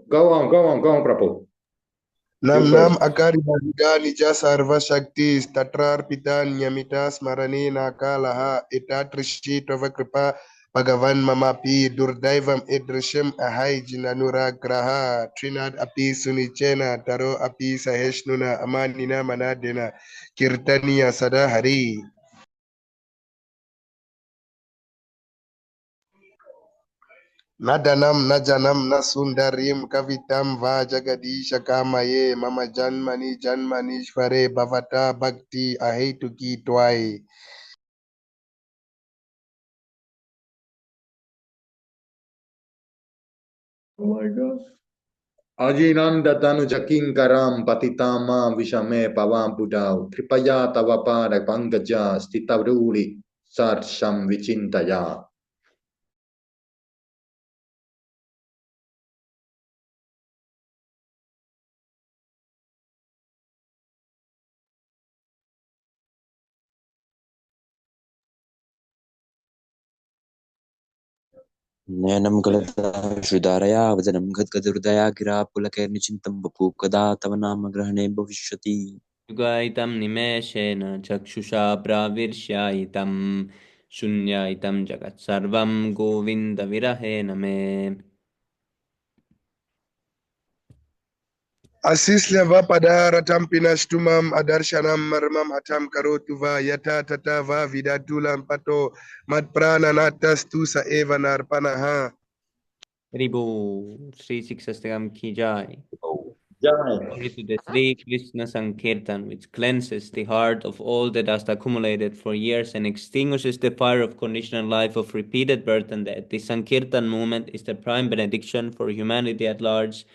Go on, Prabhu. nam You nam first. akari bhagida nija sarva shakti statrar pitan nyamita smarani nakalaha etatrishi tava kripa Bhagavan mamapi durdaivam edrishem ahai jinanuragraha trinad api sunichena taro api saheshnuna amanina manadena kirtaniya sada hari. Nadanam Najanam Nasundarim Kavitam Va Jagadisha Kamaye Mama Janmani Janmanishvare Bhavata Bhakti Ahetuki Twai. Oh my God. Ajinanda tanu jakinkaram patitama vishame pavam budau kripaya tava pada pangaja stitavruli sarsham vichintaya. नयनं गलता श्रुधारया वदनं गद्गदहृदया गिरा पुलकैर्निचिन्तं वपु कदा तव नाम ग्रहणे भविष्यति युगायितं निमेषेण चक्षुषा प्राविर्ष्यायितं शून्यायितं जगत्सर्वं गोविन्दविरहेण मे Asisleva padara tampinashtumam adarshanam marmam atam karotuva yata tatava vidatulam pato matprana natastu sa eva narpanaha. Ribu Sri Siksastakam ki jai. Jai. Glory to the Sri Krishna Sankirtan, which cleanses the heart of all that has accumulated for years and extinguishes the fire of conditional life of repeated birth and death. The Sankirtan movement is the prime benediction for humanity at large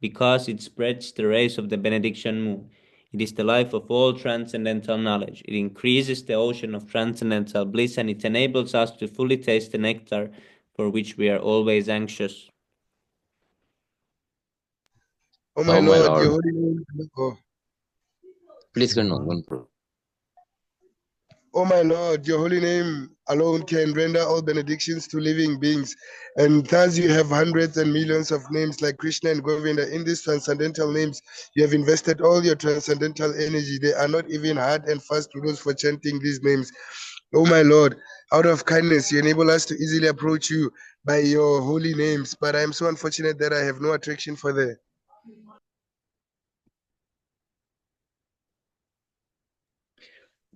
because it spreads the rays of the benediction moon. It is the life of all transcendental knowledge. It increases the ocean of transcendental bliss and it enables us to fully taste the nectar for which we are always anxious. Oh my Oh my Lord, your Lord, holy name. Oh. please go on. Oh my Lord, your holy name alone can render all benedictions to living beings. And thus you have hundreds and millions of names like Krishna and Govinda. In these transcendental names, you have invested all your transcendental energy. They are not even hard and fast rules for chanting these names. Oh my Lord, out of kindness, you enable us to easily approach you by your holy names. But I am so unfortunate that I have no attraction for them.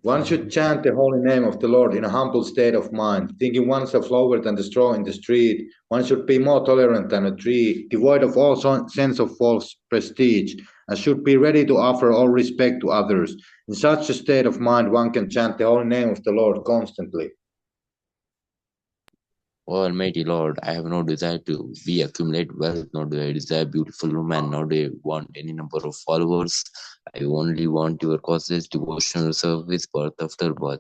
One should chant the holy name of the Lord in a humble state of mind, thinking oneself lower than the straw in the street. One should be more tolerant than a tree, devoid of all sense of false prestige, and should be ready to offer all respect to others. In such a state of mind, one can chant the holy name of the Lord constantly. O Almighty Lord, I have no desire to be accumulate wealth, nor do I desire beautiful women, nor do I want any number of followers. I only want your causeless devotional service, birth after birth.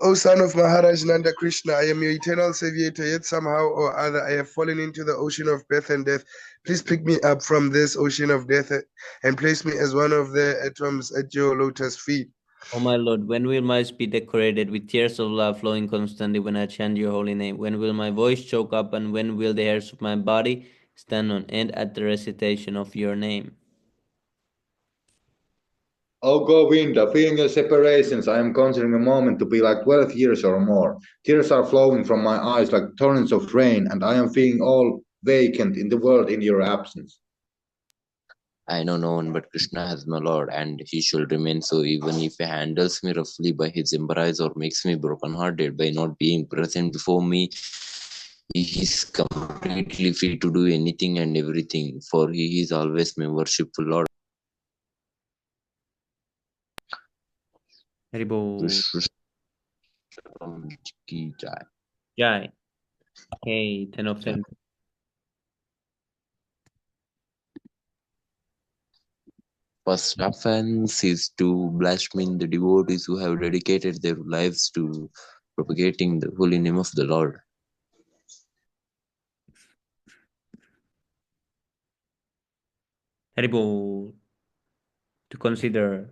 O son of Maharaj Nanda Krishna, I am your eternal savior, yet somehow or other I have fallen into the ocean of birth and death. Please pick me up from this ocean of death and place me as one of the atoms at your lotus feet. O my Lord, when will my speech be decorated with tears of love flowing constantly when I chant your holy name? When will my voice choke up, and when will the hairs of my body stand on end at the recitation of your name? O Govinda, feeling your separations, I am considering a moment to be like 12 years or more. Tears are flowing from my eyes like torrents of rain, and I am feeling all vacant in the world in your absence. I know no one but Krishna as my Lord, and he shall remain so even if he handles me roughly by his embrace or makes me broken-hearted by not being present before me. He is completely free to do anything and everything, for he is always my worshipful Lord. Haribo. Krishna ki jai. Jai. Okay, 10 of 10. First offense is to blaspheme the devotees who have dedicated their lives to propagating the holy name of the Lord. Haribo. To consider.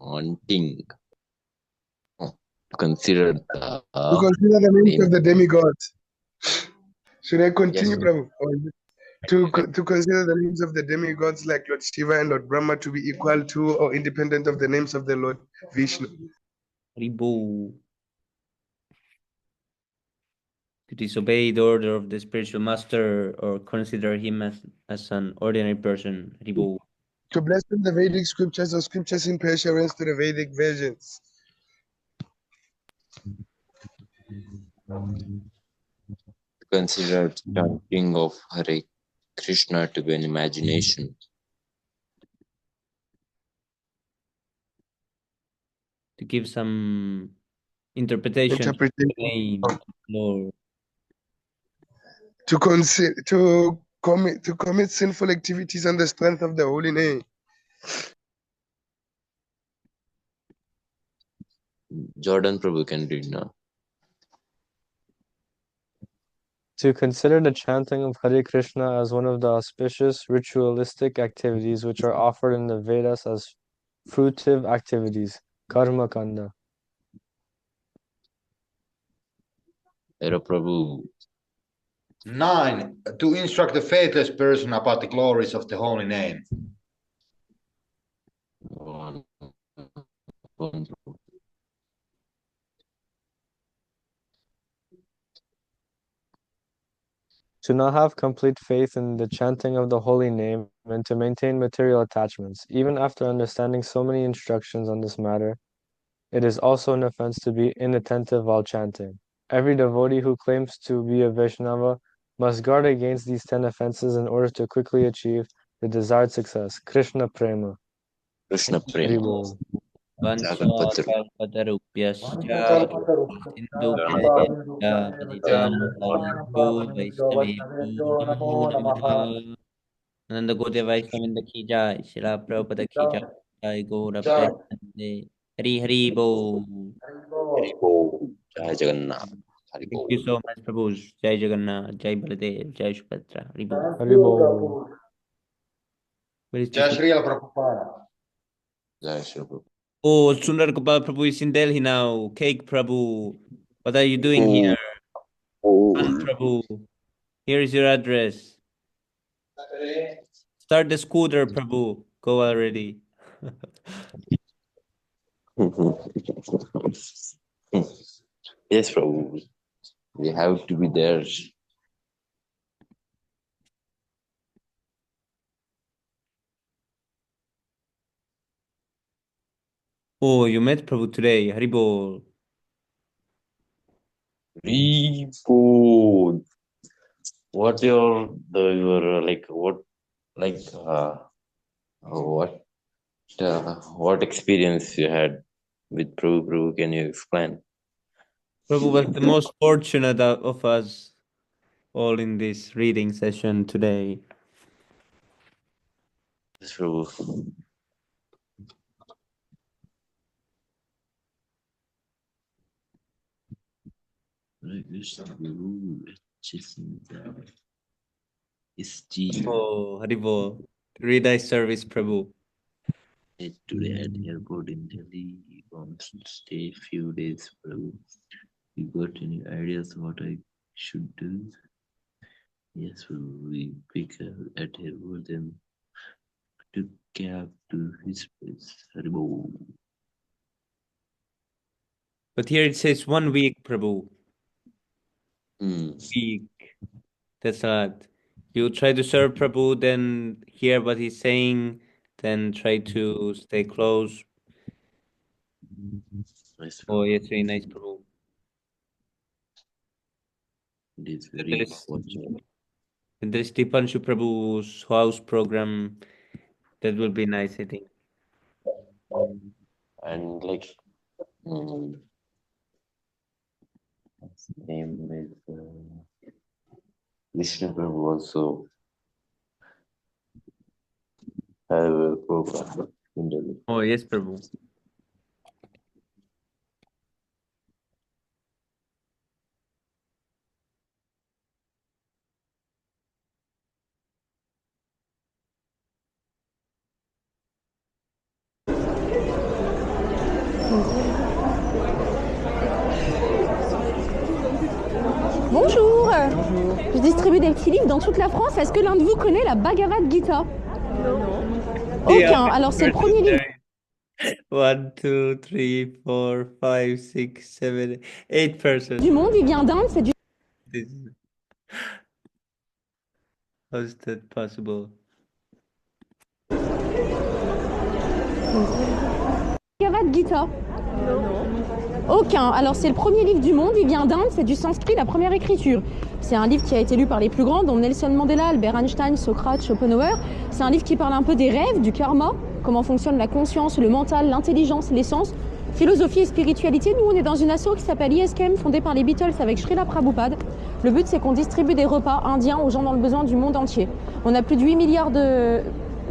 Wanting to consider the To consider the names name. of the demigods. Should I continue, Yes, Prabhu? To consider the names of the demigods like Lord Shiva and Lord Brahma to be equal to or independent of the names of the Lord Vishnu. Haribo. To disobey the order of the spiritual master or consider him as an ordinary person. Haribo. To blaspheme the Vedic scriptures or scriptures in pursuance to the Vedic versions. consider chanting of Hare Krishna to be an imagination. To give some interpretation of the name of Lord. To commit sinful activities on the strength of the holy name. Jordan Prabhu can read now. To consider the chanting of Hare Krishna as one of the auspicious ritualistic activities which are offered in the Vedas as fruitive activities, karma kanda. Hare Prabhu. 9. To instruct the faithless person about the glories of the holy name. One. To not have complete faith in the chanting of the holy name and to maintain material attachments. Even after understanding so many instructions on this matter, it is also an offense to be inattentive while chanting. Every devotee who claims to be a Vaishnava must guard against these 10 offenses in order to quickly achieve the desired success. Krishna Prema. Krishna Hari Prema. Bol. Vanchakalpatarupyascha sindubhyascha patitanam pavanebhyo vaishnavebhyo namo namaha. Ananda Gaudiya Vaishnavinda ki jai, Srila Prabhupada ki jai, Jai Gaura Premanande. Hari Hari Bol. Hari Bol. Jai Jagannath. Hari Thank Bol. you so much, Prabhu. Jai Jagannath, Jai Baladev, Jai Subhadra. Hari Bol. Hari Bol. Where is Jai this? Srila Prabhupada. Jai Shri Prabhu. Oh, Sundar Gopal Prabhu is in Delhi now. Cake Prabhu. What are you doing here? Run, Prabhu. Here is your address. Start the scooter, Prabhu. Go already. Yes, Prabhu. We have to be there. Oh, you met Prabhu today. Hari Bol. Hari Bol. What your like what like What experience you had with Prabhu? Prabhu, can you explain? Prabhu was the most fortunate of us all in this reading session today. Yes, Prabhu. Oh, Haribo. Read thy service, Prabhu. Today at airport in Delhi, on stay few days, Prabhu. You got any ideas what I should do? Yes, Prabhu. We pick up at airport and took cab to his place. Haribo. But here it says 1 week, Prabhu. Week. That's not. You try to serve Prabhu, then hear what he's saying, then try to stay close. Nice, Oh, Prabhu. yes, very nice, Prabhu. It is very There is, fortunate. there is Dipanshu Prabhu's house program. That will be nice, I think. And like, his name is Krishna Prabhu also have a program in Delhi. Oh, yes, Prabhu. Bonjour. Je distribue des petits livres dans toute la France. Est-ce que l'un de vous connaît la Bhagavad Gita? Non. Aucun. Alors c'est le premier livre 1, 2, 3, 4, 5, 6, 7, 8 persons. du monde. Il vient d'Inde. C'est du How is that possible? Bhagavad Gita. Aucun. Alors c'est le premier livre du monde. Il vient d'Inde. C'est du sanskrit, la première écriture. C'est un livre qui a été lu par les plus grands, dont Nelson Mandela, Albert Einstein, Socrate, Schopenhauer. C'est un livre qui parle un peu des rêves, du karma, comment fonctionne la conscience, le mental, l'intelligence, l'essence, philosophie et spiritualité. Nous, on est dans une asso qui s'appelle ISKM, fondée par les Beatles avec Srila Prabhupada. Le but, c'est qu'on distribue des repas indiens aux gens dans le besoin du monde entier. On a plus de 8 milliards de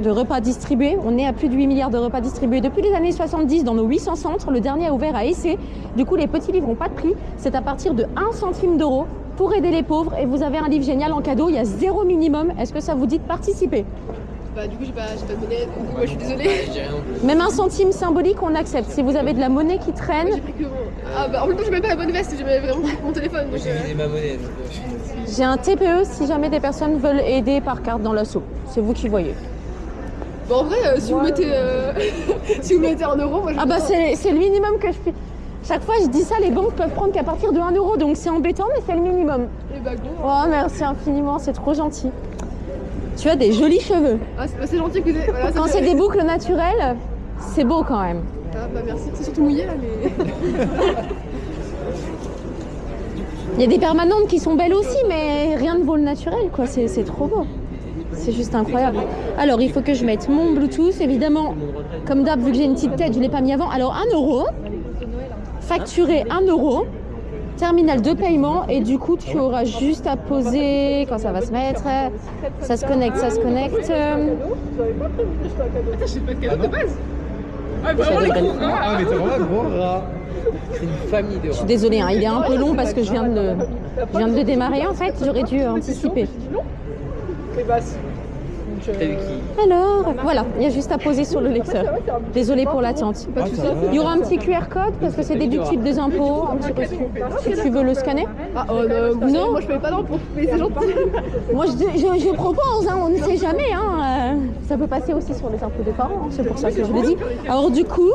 repas distribués. On est à plus de 8 milliards de repas distribués depuis les années 70 dans nos 800 centres. Le dernier a ouvert à Essé. Du coup, les petits livres n'ont pas de prix. C'est à partir de 1 centime d'euro pour aider les pauvres. Et vous avez un livre génial en cadeau. Il y a 0 minimum. Est-ce que ça vous dit de participer? Bah du coup j'ai pas de monnaie, donc moi je suis désolée. Même 1 centime symbolique, on accepte. Si vous avez de la monnaie qui traîne. J'ai pris que bon. Ah bah en même temps j'ai même pas la bonne veste, j'ai vraiment pris mon téléphone. Donc, J'ai ma monnaie. J'ai un TPE si jamais des personnes veulent aider par carte dans l'assaut. C'est vous qui voyez. Bon en vrai si vous mettez si vous mettez 1 euro, moi je Ah bah c'est le minimum que je puis. Chaque fois je dis ça, les banques peuvent prendre qu'à partir de 1 euro, donc c'est embêtant mais c'est le minimum. Et bah go. Oh merci infiniment, c'est trop gentil. Tu as des jolis cheveux. Ah c'est gentil que voilà, Quand c'est des boucles naturelles, c'est beau quand même. Ah bah merci, c'est surtout mouillé là mais. Il y a des permanentes qui sont belles aussi, mais rien ne vaut le naturel quoi, c'est trop beau. C'est juste incroyable. Alors il faut que je mette mon Bluetooth, évidemment, comme d'hab, vu que j'ai une petite tête, je ne l'ai pas mis avant. Alors 1 euro, facturé 1 euro, terminal de paiement, et du coup tu auras juste à poser quand ça va se mettre. Ça se connecte, ça se connecte. Attends, j'ai pas de cadeau de base. Ah vraiment les gros rats. Ah mais t'es vraiment un gros rat. C'est une famille de Je rats. suis désolée, hein, il est un peu long parce que je viens de le démarrer en fait, j'aurais dû anticiper. Et bah si. Donc, T'as vu qui? Alors, voilà, il y a juste à poser sur le lecteur. Désolée pour l'attente. pas de soucis. Il y aura un petit QR code parce que c'est déductible des impôts, un petit reçu. Si tu veux le scanner. Ah Non. moi je paye pas d'impôts, mais c'est gentil. Moi je propose, hein, on ne sait jamais. Hein, ça peut passer aussi sur les impôts des parents, hein, c'est pour ça que je le dis. Alors du coup,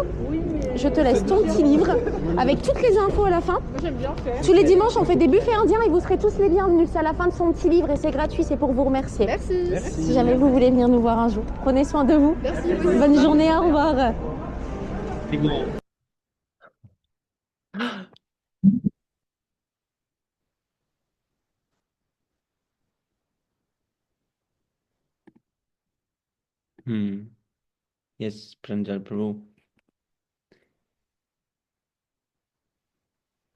je te laisse ton petit livre avec toutes les infos à la fin. J'aime bien faire. Tous les dimanches, on fait des buffets indiens et vous serez tous les bienvenus. C'est à la fin de son petit livre et c'est gratuit, c'est pour vous remercier. Merci. Si jamais vous voulez venir nous voir un jour, prenez soin de vous. Merci. Bonne journée, au revoir. C'est gros. Yes, Pranjal Prabhu.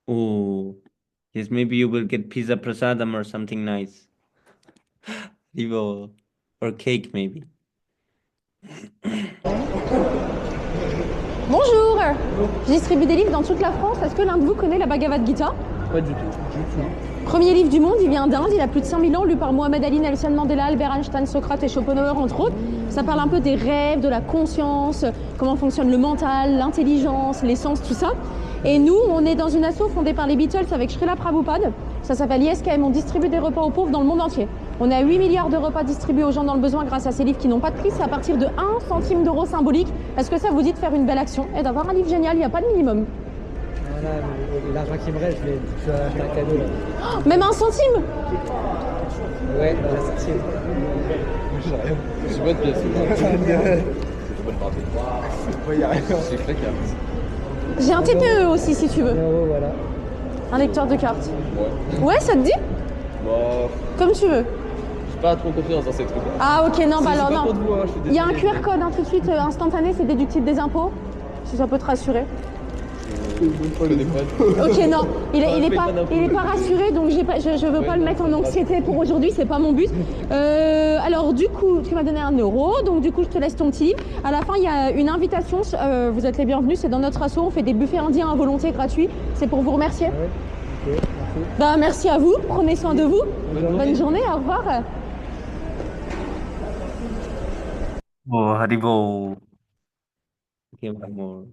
Oh, yes, maybe you will get pizza prasadam or something nice. Rivo. Or cake, maybe. Bonjour, je distribue des livres dans toute la France. Est-ce que l'un de vous connaît la Bhagavad Gita? Pas du tout. Premier livre du monde, il vient d'Inde, il a plus de 5000 ans, lu par Mohamed Ali, Nelson Mandela, Albert Einstein, Socrate et Schopenhauer, entre autres. Ça parle un peu des rêves, de la conscience, comment fonctionne le mental, l'intelligence, l'essence, tout ça. Et nous, on est dans une asso fondée par les Beatles avec Srila Prabhupada. Ça s'appelle ISKM, on distribue des repas aux pauvres dans le monde entier. On a 8 milliards de repas distribués aux gens dans le besoin grâce à ces livres qui n'ont pas de prix. C'est à partir de 1 centime d'euro symbolique. Est-ce que ça vous dit de faire une belle action et d'avoir un livre génial? Il n'y a pas de minimum. Voilà, l'argent qui me reste, je vais acheter un cadeau là. Oh, même 1 centime? Ouais, dans la sortie. C'est bonne pièce. J'ai un TPE aussi si tu veux. 1 euro, voilà. Un lecteur de cartes. Ouais. Ouais, ça te dit? Bon, Comme tu veux. j'ai pas trop confiance dans ces trucs. Ah ok, non, bah alors pas non. contre vous, hein, je suis Il y a un désolé. QR code tout de suite instantané, c'est déductible des impôts. Si ça peut te rassurer. Je connais pas. Ok, non, il est pas pas, d'impôts. il est pas rassuré, donc je veux pas le mettre en anxiété pour aujourd'hui, c'est pas mon but. Alors du coup, tu m'as donné 1 euro, donc du coup je te laisse ton petit livre. À la fin, il y a une invitation, vous êtes les bienvenus, c'est dans notre asso, on fait des buffets indiens à volonté gratuits, c'est pour vous remercier. Ouais, ok, merci. Bah merci à vous, prenez soin de vous. Bonne journée, au revoir. Oh, Haribo. Okay, one more.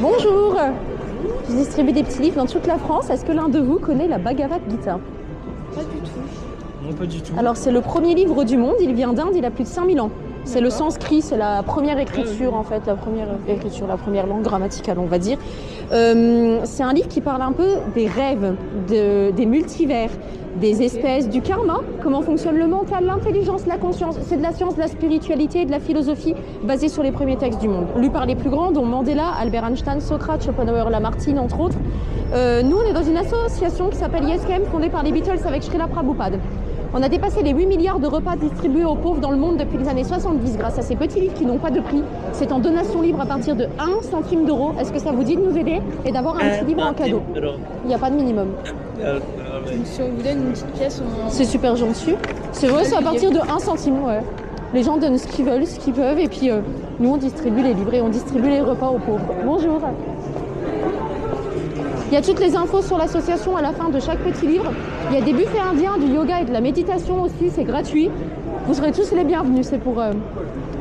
Bonjour, je distribue des petits livres dans toute la France. Est-ce que l'un de vous connaît la Bhagavad Gita? Pas du tout. Non, pas du tout. Alors c'est le premier livre du monde, il vient d'Inde, il a plus de 5000 ans. C'est le sanskrit, c'est la première écriture en fait, la première langue grammaticale on va dire. C'est un livre qui parle un peu des rêves, des multivers, des espèces, du karma, comment fonctionne le mental, l'intelligence, la conscience. C'est de la science, de la spiritualité et de la philosophie basée sur les premiers textes du monde. Lu par les plus grands, dont Mandela, Albert Einstein, Socrate, Schopenhauer, Lamartine entre autres. Nous on est dans une association qui s'appelle ISKM, fondée par les Beatles avec Srila Prabhupada. On a dépassé les 8 milliards de repas distribués aux pauvres dans le monde depuis les années 70 grâce à ces petits livres qui n'ont pas de prix. C'est en donation libre à partir de 1 centime d'euro. Est-ce que ça vous dit de nous aider et d'avoir un petit livre en cadeau? Il n'y a pas de minimum. Donc si on vous donne une petite pièce, C'est super gentil. C'est vrai, c'est à partir de 1 centime, ouais. Les gens donnent ce qu'ils veulent, ce qu'ils peuvent, et puis nous on distribue les livres et on distribue les repas aux pauvres. Bonjour. Il y a toutes les infos sur l'association à la fin de chaque petit livre. Il y a des buffets indiens, du yoga et de la méditation aussi, c'est gratuit. Vous serez tous les bienvenus, c'est pour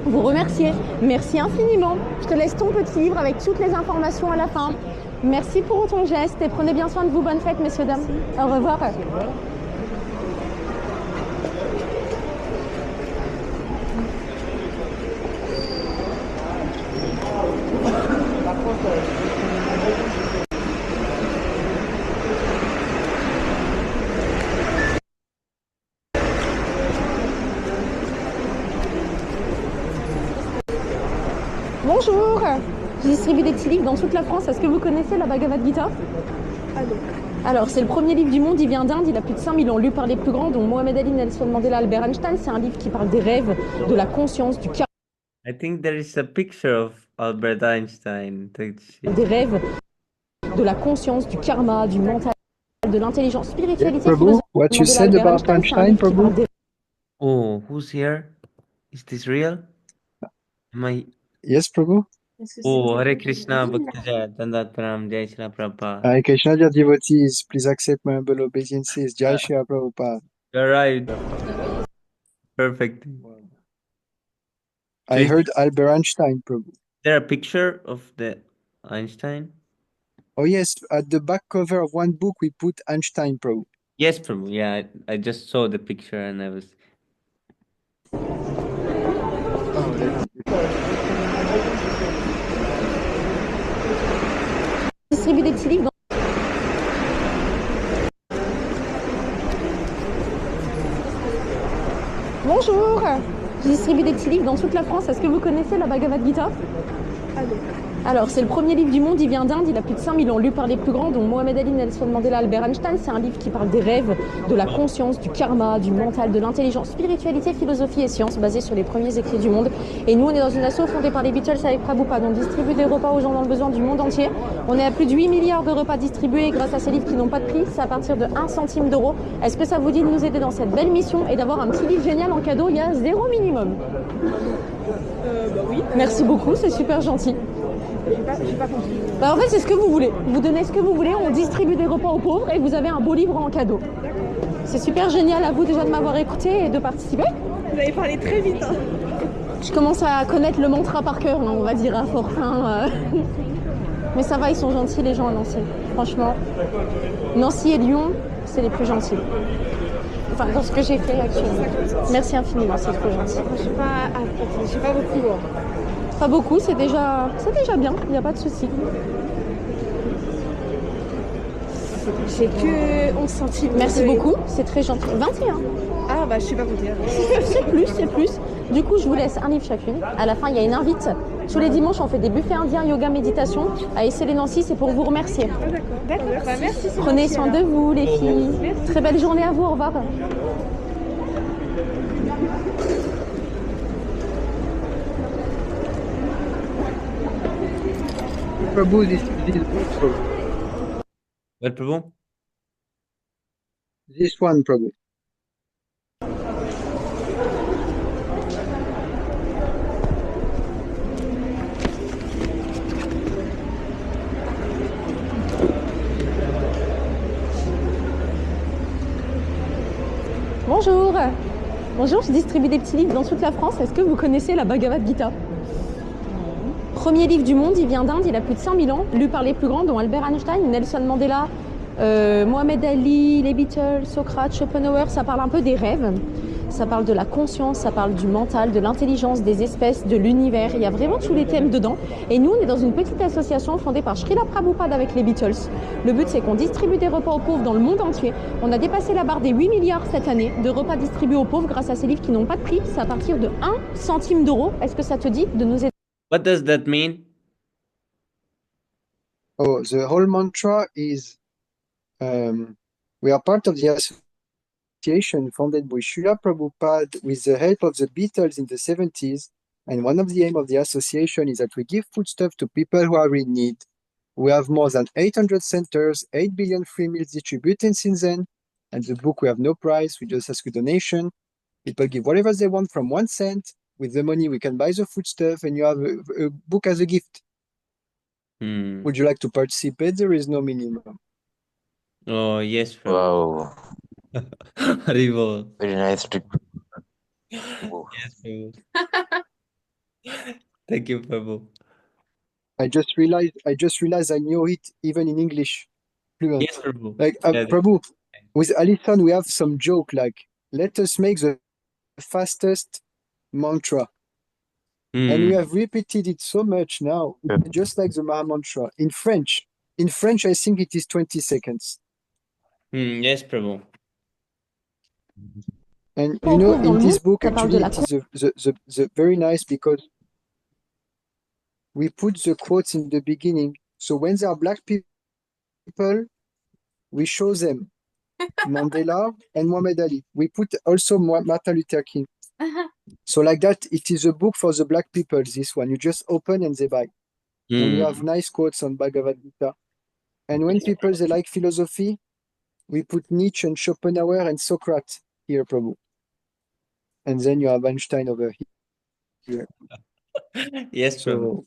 vous remercier. Merci infiniment. Je te laisse ton petit livre avec toutes les informations à la fin. Merci pour ton geste et prenez bien soin de vous. Bonne fête, messieurs, dames. Au revoir. Bonjour, je distribue des petits livres dans toute la France. Est-ce que vous connaissez la Bhagavad Gita? Ah non. Alors, c'est le premier livre du monde, il vient d'Inde, il a plus de 5000 ans, lu par les plus grands, dont Mohamed Ali, Nelson Mandela, Albert Einstein. C'est un livre qui parle des rêves, de la conscience, du karma, I think there is a picture of Albert Einstein. des rêves, de la conscience, du karma, du mental, de l'intelligence, spiritualité, Prabhu, philosophie. what you Mandela, said Albert about c'est un Einstein, livre qui Prabhu? parle des Oh, who's here? Is this real? Am I? Yes, Prabhu. Oh, Hare Krishna, Bhakti Dandat Pranam, Jai Shri Prabhupada. Hare Krishna, dear devotees, please accept my humble obeisances. Jai Shri Prabhupada. You're right. Perfect. I heard Albert Einstein, Prabhu. Is there a picture of the Einstein? Oh yes, at the back cover of one book we put Einstein, Prabhu. Yes, Prabhu. Yeah, I just saw the picture and I was. distribue des petits livres dans... Bonjour, je distribue des petits livres dans toute la France. Est-ce que vous connaissez la Bhagavad Gita? Ah non. Alors, c'est le premier livre du monde, il vient d'Inde, il a plus de 5000 ans, lu par les plus grands, dont Mohamed Ali, Nelson Mandela, Albert Einstein. C'est un livre qui parle des rêves, de la conscience, du karma, du mental, de l'intelligence, spiritualité, philosophie et sciences, basé sur les premiers écrits du monde. Et nous, on est dans une asso fondée par les Beatles avec Prabhupada. On distribue des repas aux gens dans le besoin du monde entier. On est à plus de 8 milliards de repas distribués grâce à ces livres qui n'ont pas de prix. C'est à partir de 1 centime d'euro. Est-ce que ça vous dit de nous aider dans cette belle mission et d'avoir un petit livre génial en cadeau? Il y a 0 minimum. Bah oui. Merci beaucoup, c'est super gentil. J'ai pas compris. Bah en fait, c'est ce que vous voulez. Vous donnez ce que vous voulez, on distribue des repas aux pauvres et vous avez un beau livre en cadeau. C'est super génial à vous déjà de m'avoir écouté et de participer. Vous avez parlé très vite. Hein. Je commence à connaître le mantra par cœur, on va dire à forfin. Mais ça va, ils sont gentils les gens à Nancy. Franchement, Nancy et Lyon, c'est les plus gentils. Enfin, dans ce que j'ai fait actuellement. Merci infiniment, c'est trop gentil. Je suis pas beaucoup. Pas beaucoup, c'est déjà bien, il n'y a pas de souci. J'ai que 11 centimes. Merci beaucoup, c'est très gentil. 21. Ah bah je sais pas compter. C'est plus. Du coup, je vous laisse un livre chacune. À la fin, il y a une invite. Tous les dimanches, on fait des buffets indiens, yoga, méditation. À Essay Nancy, c'est pour vous remercier. Ah, d'accord. Bah, merci. Prenez soin de vous, les filles. Merci. Très belle journée à vous, au revoir. Prabhu, this book. Well, Prabhu? This one, Prabhu. Bonjour. Bonjour, je distribue des petits livres dans toute la France. Est-ce que vous connaissez la Bhagavad Gita? Premier livre du monde, il vient d'Inde, il a plus de 5000 ans, lu par les plus grands, dont Albert Einstein, Nelson Mandela, Mohamed Ali, les Beatles, Socrate, Schopenhauer. Ça parle un peu des rêves, ça parle de la conscience, ça parle du mental, de l'intelligence, des espèces, de l'univers. Il y a vraiment tous les thèmes dedans. Et nous, on est dans une petite association fondée par Srila Prabhupada avec les Beatles. Le but, c'est qu'on distribue des repas aux pauvres dans le monde entier. On a dépassé la barre des 8 milliards cette année de repas distribués aux pauvres grâce à ces livres qui n'ont pas de prix. C'est à partir de 1 centime d'euro. Est-ce que ça te dit de nous aider? What does that mean? Oh, the whole mantra is we are part of the association founded by Srila Prabhupada with the help of the Beatles in the 70s. And one of the aims of the association is that we give foodstuff to people who are in need. We have more than 800 centers, 8 billion free meals distributed since then. And the book, we have no price. We just ask a donation. People give whatever they want from 1 cent. With the money, we can buy the foodstuff and you have a book as a gift. Would you like to participate? There is no minimum. Oh, yes, Prabhu. Wow, Haribol. very nice trip. Yes, Prabhu. Thank you, Prabhu. I just realized I knew it even in English. Fluent. Yes, Prabhu. Like Yeah, Prabhu, with Alison, we have some joke like, let us make the fastest mantra. And we have repeated it so much now, just like the Maha Mantra. In French, I think it is 20 seconds. Yes, Prabhu. And you know, in this book, actually, it is the very nice because we put the quotes in the beginning. So when there are black people, we show them Mandela and Muhammad Ali. We put also Martin Luther King. So like that, it is a book for the black people, this one. You just open and they buy. And we have nice quotes on Bhagavad Gita. And when people, they like philosophy, we put Nietzsche and Schopenhauer and Socrates here, Prabhu. And then you have Einstein over here. Yes, Prabhu. So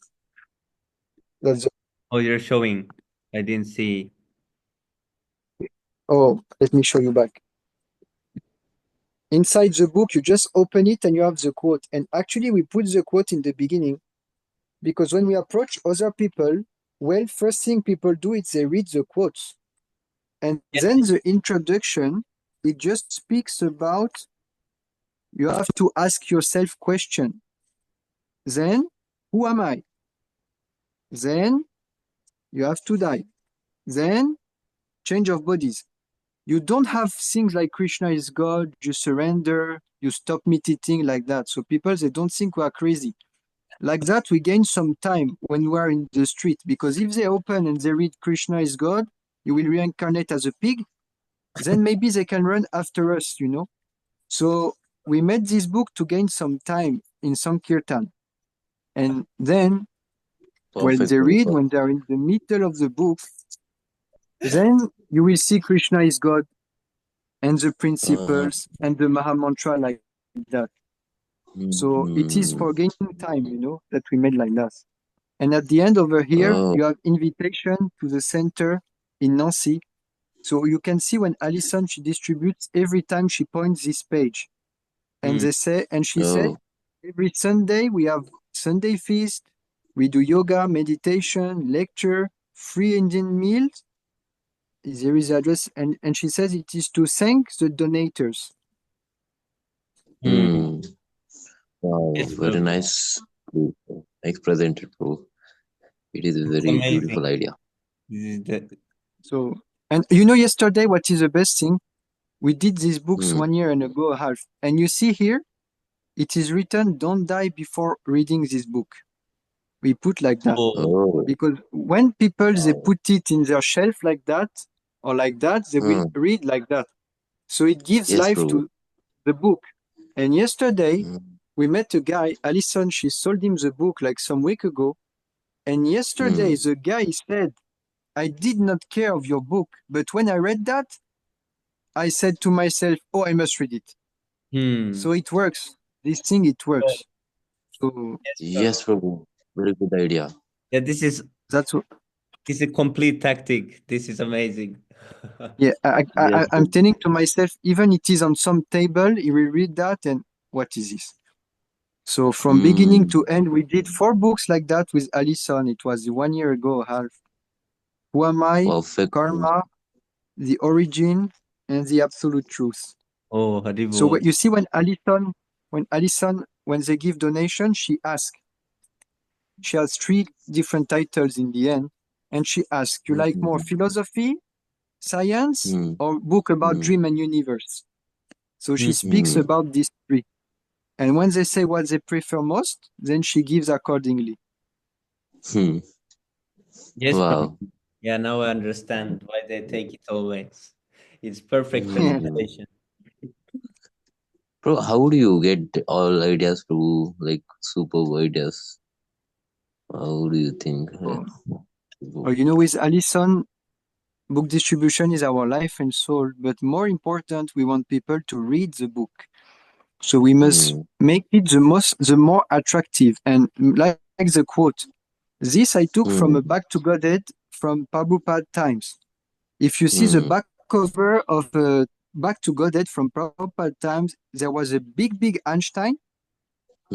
that's Oh, you're showing. I didn't see. Oh, let me show you back. Inside the book, you just open it and you have the quote. And actually, we put the quote in the beginning because when we approach other people, well, first thing people do is they read the quotes. And then the introduction, it just speaks about you have to ask yourself question. Then, who am I? Then, you have to die. Then, change of bodies. You don't have things like Krishna is God, you surrender, you stop meat eating like that. So people, they don't think we are crazy. Like that, we gain some time when we are in the street, because if they open and they read Krishna is God, you will reincarnate as a pig, then maybe they can run after us, you know. So we made this book to gain some time in Sankirtan. And then when Perfect, they Prabhu. read, when they're in the middle of the book, then you will see Krishna is God and the principles and the Maha Mantra like that. So it is for gaining time, you know, that we made like that. And at the end over here, Oh, you have invitation to the center in Nancy. So you can see when Alison, she distributes every time she points this page. And they say, and she said, oh, every Sunday we have Sunday feast, we do yoga, meditation, lecture, free Indian meals. There is the address, and she says it is to thank the donators. hmm. Wow, Yes, very Prabhu. nice, Prabhu. Nice presented, Prabhu. It is a It's very amazing. beautiful idea. This is the, So, and you know, yesterday, what is the best thing? We did these books Hmm. 1 year and ago, a half. And you see here, it is written, don't die before reading this book. We put like that. oh, Oh, Because when people, they wow. put it in their shelf like that, or like that, they will Hmm. read like that. So it gives Yes, life Prabhu. to the book. And yesterday, Hmm. we met a guy, Alison, she sold him the book like some week ago. And yesterday, Hmm. the guy said, I did not care of your book, but when I read that, I said to myself, oh, I must read it. So it works. This thing, it works. So Yes, Prabhu. Very good idea. yeah, this is that's what, a complete tactic. This is amazing. yeah, Yes, I'm Prabhu. telling to myself, even it is on some table, he will read that and what is this? So from beginning Hmm. to end, we did 4 books like that with Alison. It was 1 year ago, half. Who am I? Perfect, Prabhu. Karma, the origin, and the absolute truth. Oh, So Haribol. what you see when they give donation, she asks. She has 3 different titles in the end, and she asks, you like more Hmm. philosophy, science, Hmm. or book about Hmm. dream and universe? So she speaks Hmm. about these 3. And when they say what they prefer most, then she gives accordingly. Hmm. Yes, Prabhu. Wow. Yeah, now I understand why they take it always. It's perfect Yeah. Hmm. presentation. Bro, how do you get all ideas to like superb ideas? How do you think? Oh, you know, with Alison, book distribution is our life and soul, but more important, we want people to read the book. So we must Hmm. make it the more attractive. And like the quote, this I took from a Hmm. Back to Godhead from Prabhupada times. If you see the Hmm. back cover of Back to Godhead from Prabhupada times, there was a big Einstein.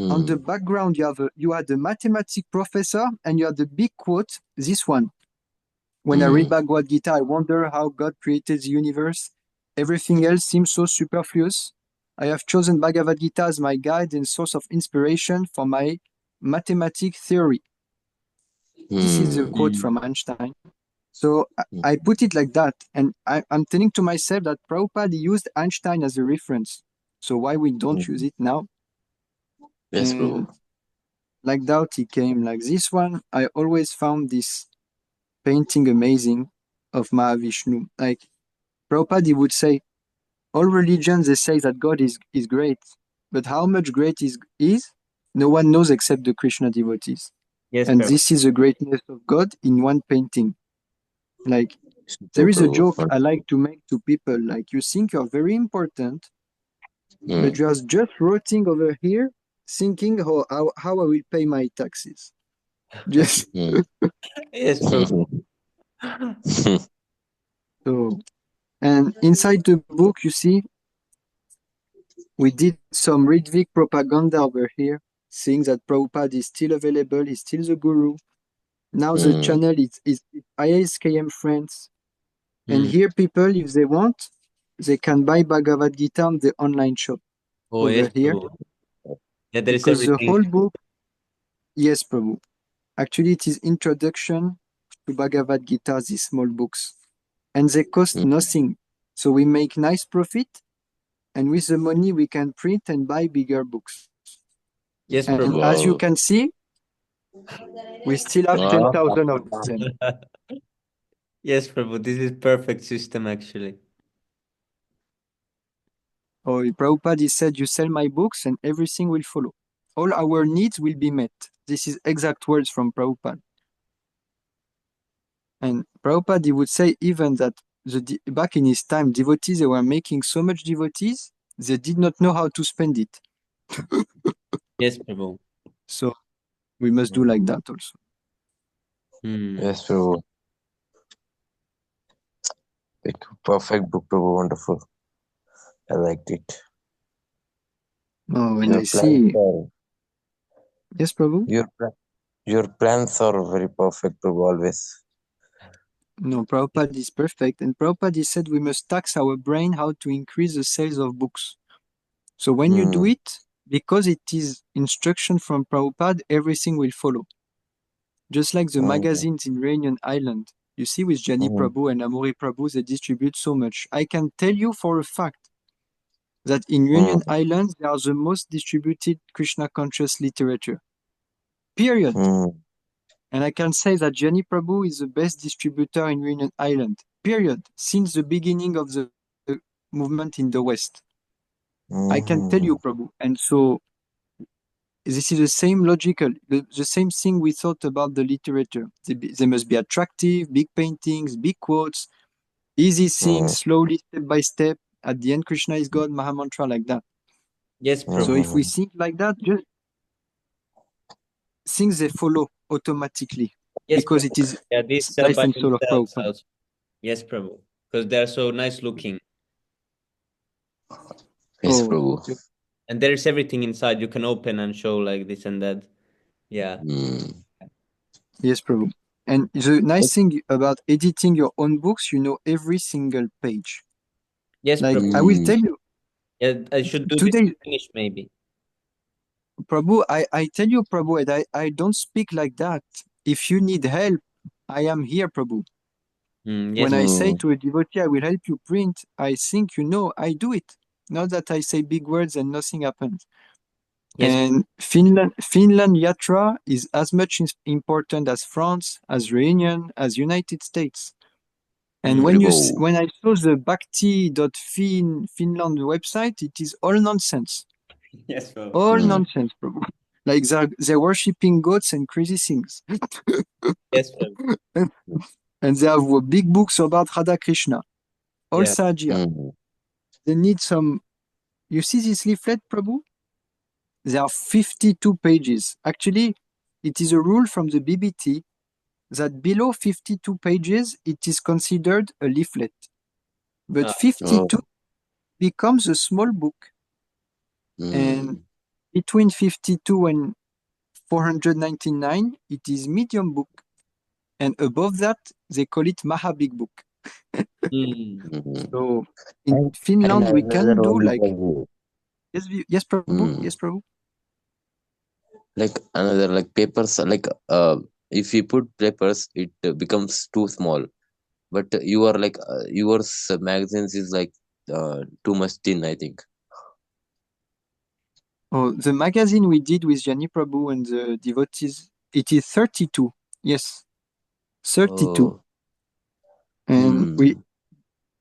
On the Hmm. background, you had the mathematics professor, and you had the big quote, this one. When I read Hmm. Bhagavad Gita, I wonder how God created the universe. Everything else seems so superfluous. I have chosen Bhagavad Gita as my guide and source of inspiration for my mathematic theory. This is a Hmm. quote from Einstein. So I put it like that. And I'm telling to myself that Prabhupada used Einstein as a reference. So why we don't use Hmm. it now? Yes, And bro. like that, he came like this one. I always found this painting amazing of Mahavishnu. Like Prabhupada, he would say, all religions, they say that God is great. But how much great is, no one knows except the Krishna devotees. Yes, And Prabhu. this is the greatness of God in one painting. Like, Super, there is a bro. joke I like to make to people, like, you think you're very important, Hmm. but you're just rotting over here, thinking how I will pay my taxes. Just Hmm. Yes, Prabhu. so, and inside the book, you see, we did some Ridvik propaganda over here, saying that Prabhupada is still available, he's still the guru. Now the Hmm. channel is ISKM Friends. And Hmm. here people, if they want, they can buy Bhagavad Gita on the online shop Oh, yes, over here. Prabhu. Yeah, there is Because the everything. whole book, yes, Prabhu. Actually, it is introduction to Bhagavad Gita, these small books. And they cost Hmm. nothing. So we make nice profit. And with the money, we can print and buy bigger books. Yes, And Prabhu. as you Wow. can see, We still have 10,000 of them. Yes, Prabhu, this is perfect system actually. Oh, Prabhupada he said, you sell my books and everything will follow. All our needs will be met. This is exact words from Prabhupada. And Prabhupada he would say even that back in his time, devotees, they were making so much devotees, they did not know how to spend it. Yes, Prabhu. So we must do like that also. Yes, Prabhu. Like perfect book, Prabhu. Wonderful. I liked it. Oh, when Your I see. plans are, Yes, Prabhu? your plans are very perfect, Prabhu, always. No, Prabhupada is perfect. And Prabhupada he said we must tax our brain how to increase the sales of books. So when you do it, because it is instruction from Prabhupada, everything will follow. Just like the magazines in Reunion Island. You see, with Jani Prabhu and Amori Prabhu, they distribute so much. I can tell you for a fact that in Reunion Island, they are the most distributed Krishna conscious literature. Period. And I can say that Jani Prabhu is the best distributor in Reunion Island. Period. Since the beginning of the movement in the West. I can tell you, Prabhu. And so this is the same logical, the same thing we thought about the literature. They must be attractive, big paintings, big quotes, easy things, slowly, step by step. At the end, Krishna is God, Mahamantra, like that. Yes, Prabhu. So if we think like that, just things they follow automatically. Yes, because Prabhu. it is These sell life by and soul of themselves Prabhupada. also. Yes, Prabhu. Because they're so nice looking. Yes, Prabhu. And there is everything inside. You can open and show like this and that. Yeah. Yes, Prabhu. And the nice thing about editing your own books, you know every single page. Yes, like Prabhu. I will tell you. Yeah, I should do today, this in English maybe. Prabhu, I tell you, Prabhu, and I don't speak like that. If you need help, I am here, Prabhu. Yes, when I say to a devotee, I will help you print, I think, you know, I do it. Not that I say big words and nothing happens. Yes. And Finland Yatra is as much important as France, as Reunion, as United States. And when I saw the bhakti.finland website, it is all nonsense. Yes, bro. All nonsense, bro. Like they're worshipping goats and crazy things. Yes, bro. And they have big books about Radha Krishna. All Sajya. They need some. You see this leaflet, Prabhu? There are 52 pages. Actually, it is a rule from the BBT that below 52 pages, it is considered a leaflet. But 52 becomes a small book. And between 52 and 499, it is medium book. And above that, they call it Maha Big Book. So in Finland, we can do like... Yes, Prabhu. Yes, Prabhu. Like another, like papers, like if you put papers, it becomes too small. But you are like yours magazines is like too much thin, I think. Oh, the magazine we did with Jani Prabhu and the devotees, it is 32. Yes, 32. And we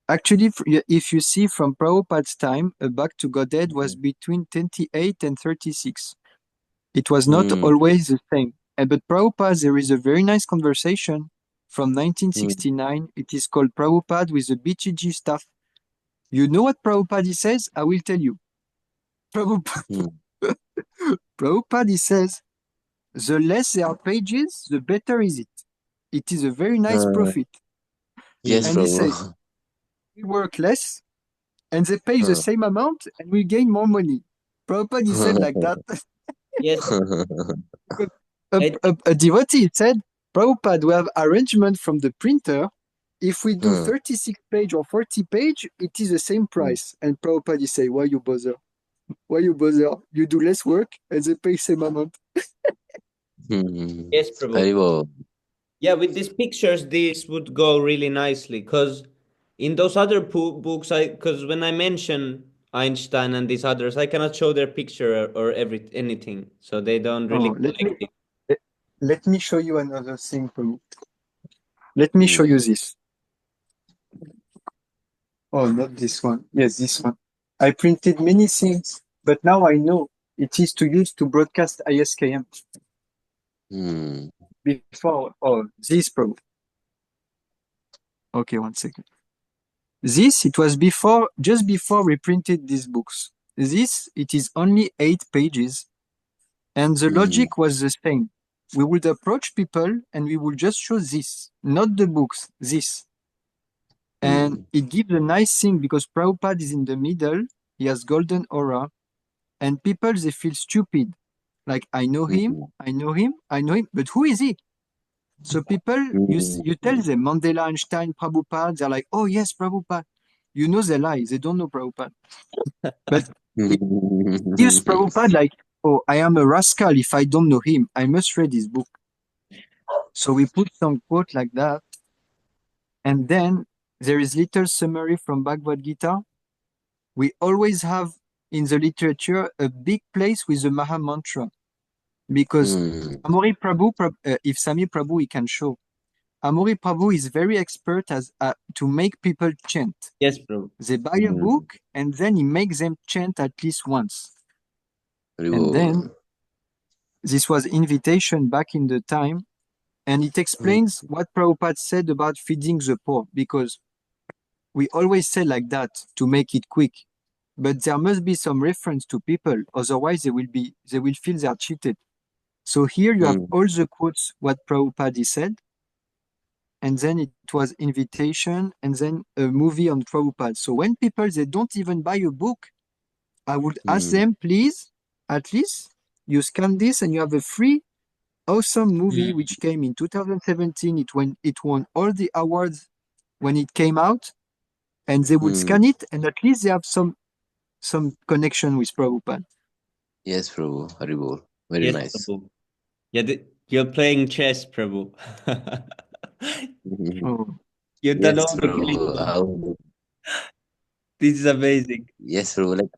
actually, if you see from Prabhupada's time, Back to Godhead was between 28 and 36. It was not always the same. But Prabhupada, there is a very nice conversation from 1969. It is called Prabhupada with the BTG staff. You know what Prabhupada says? I will tell you. Prabhupada says, the less there are pages, the better is it. It is a very nice profit. Yes, and he says, we work less, and they pay the same amount, and we gain more money. Prabhupada said like that. Yes. a devotee said, Prabhupada, we have arrangement from the printer. If we do 36 page or 40 page, it is the same price. And Prabhupada say, why you bother? Why you bother? You do less work and they pay same amount. Yes, Prabhu. Yeah, with these pictures, this would go really nicely. Because in those other books, because when I mention Einstein and these others, I cannot show their picture or anything. So they don't really collect it. let me show you another thing, Prabhu. Let me show you this. Oh, not this one. Yes, this one. I printed many things, but now I know it is to use to broadcast ISKM. Before, oh, this Prabhu. Okay, 1 second. This, it was before, just before we printed these books. This, it is only 8 pages, and the logic was the same. We would approach people and we would just show this, not the books, this. And it gives a nice thing because Prabhupada is in the middle, he has golden aura, and people, they feel stupid. Like, I know him, I know him, I know him, but who is he? So people, you tell them Mandela, Einstein, Prabhupada, they're like, oh yes, Prabhupada. You know they lie, they don't know Prabhupada. But it gives Prabhupada like, oh, I am a rascal if I don't know him. I must read his book. So we put some quote like that. And then there is little summary from Bhagavad Gita. We always have in the literature a big place with the Maha Mantra. Because Amori Prabhu, if Sami Prabhu, he can show. Amori Prabhu is very expert as to make people chant. Yes, Prabhu. They buy a book and then he makes them chant at least once. And then this was invitation back in the time, and it explains what Prabhupada said about feeding the poor, because we always say like that to make it quick, but there must be some reference to people, otherwise they will feel they are cheated. So here you have all the quotes what Prabhupada said, and then it was invitation, and then a movie on Prabhupada. So when people, they don't even buy a book, I would ask them, please, at least you scan this and you have a free awesome movie which came in 2017. It won all the awards when it came out, and they would scan it, and at least they have some connection with Prabhupada. Yes, Prabhu. Haribol. Very Yes, nice. Prabhu. You're playing chess, Prabhu. Oh. You've done Yes, all the Prabhu. This is amazing. Yes, Prabhu. Like,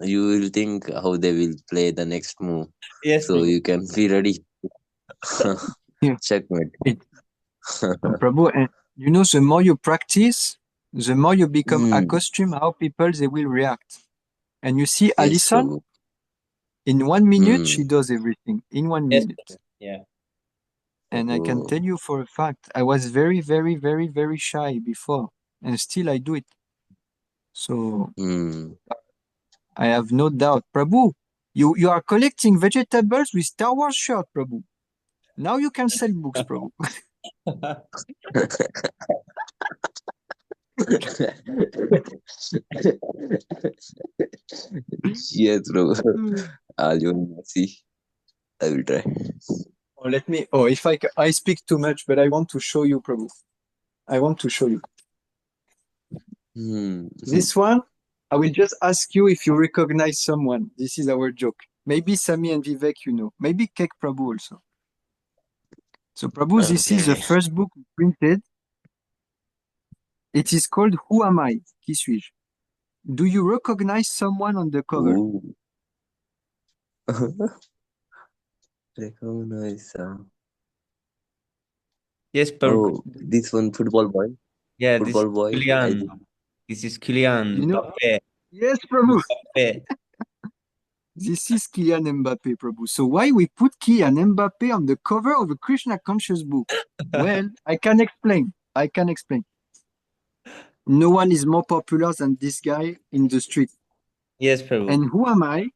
you will think how they will play the next move. Yes, so Prabhu. you can be ready. Yeah. Checkmate. Prabhu, and you know, the more you practice, the more you become accustomed how people they will react. And you see, Yes, Alison, Prabhu. in 1 minute she does everything in 1 Yes, minute. yeah. And I can tell you for a fact, I was very, very, very, very shy before, and still I do it. So I have no doubt. Prabhu, you are collecting vegetables with Star Wars shirt, Prabhu. Now you can sell books, Prabhu. Yes, Prabhu. I'll see. I will try. Oh, let me. Oh, if I speak too much, but I want to show you, Prabhu. I want to show you. This one, I will just ask you if you recognize someone. This is our joke. Maybe Sami and Vivek, you know. Maybe Kek Prabhu also. So Prabhu, this is the first book printed. It is called Who Am I? Qui suis-je? Do you recognize someone on the cover? Recognize. Yes, Prabhu. Oh, this one football boy. Yeah, football boy. This is Kylian. You know? Mbappe. Yes, Prabhu. Mbappe. This is Kylian Mbappe, Prabhu. So why we put Kylian Mbappe on the cover of a Krishna conscious book? Well, I can explain. No one is more popular than this guy in the street. Yes, Prabhu. And who am I?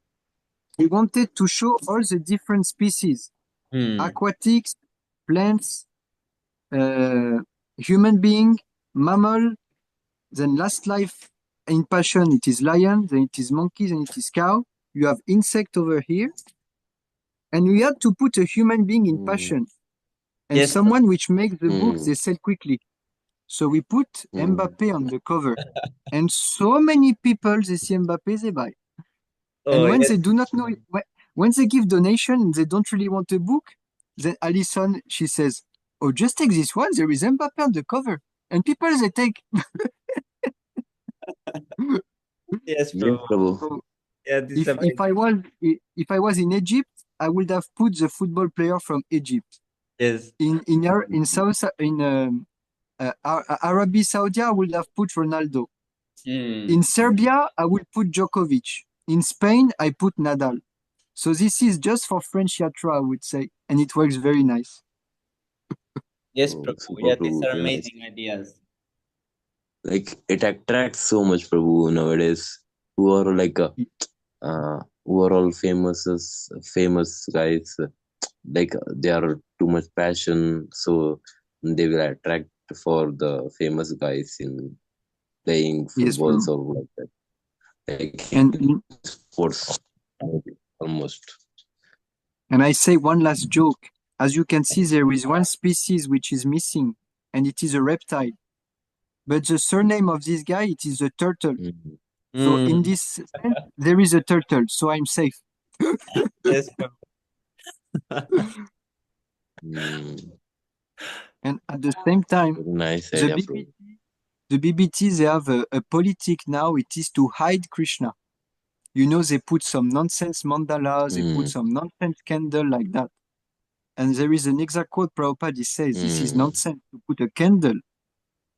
He wanted to show all the different species. Aquatics, plants, human being, mammal, then last life in passion, it is lion, then it is monkey, then it is cow. You have insect over here. And we had to put a human being in passion. And someone which makes the books, they sell quickly. So we put Mbappe on the cover. And so many people, they see Mbappe, they buy. And when they do not know it, when they give donation, they don't really want a book, then Alison, she says, oh, just take this one, there is Mbappe on the cover. And people, they take. Yes, Prabhu. So if I was in Egypt, I would have put the football player from Egypt. Yes. In South Arabia Saudi, I would have put Ronaldo. In Serbia, I would put Djokovic. In Spain, I put Nadal. So this is just for French Yatra, I would say, and it works very nice. Yes, Oh, Prabhu. super, Yeah, these Prabhu. are Very nice. amazing ideas. Like it attracts so much, Prabhu, nowadays. Who are like who are all famous guys. Like they are too much passion, so they will attract for the famous guys in playing Yes, footballs bro. or like that. Like And sports, almost. and I say one last joke. As you can see, there is one species which is missing, and it is a reptile. But the surname of this guy, it is a turtle. Mhm. So in this sense, there is a turtle, so I'm safe. Yes, Mm. And at the same time, Very nice the idea, bro. BBT, they have a politic now. It is to hide Krishna. You know, they put some nonsense mandala, they put some nonsense candle like that. And there is an exact quote Prabhupada he says, this is nonsense to put a candle.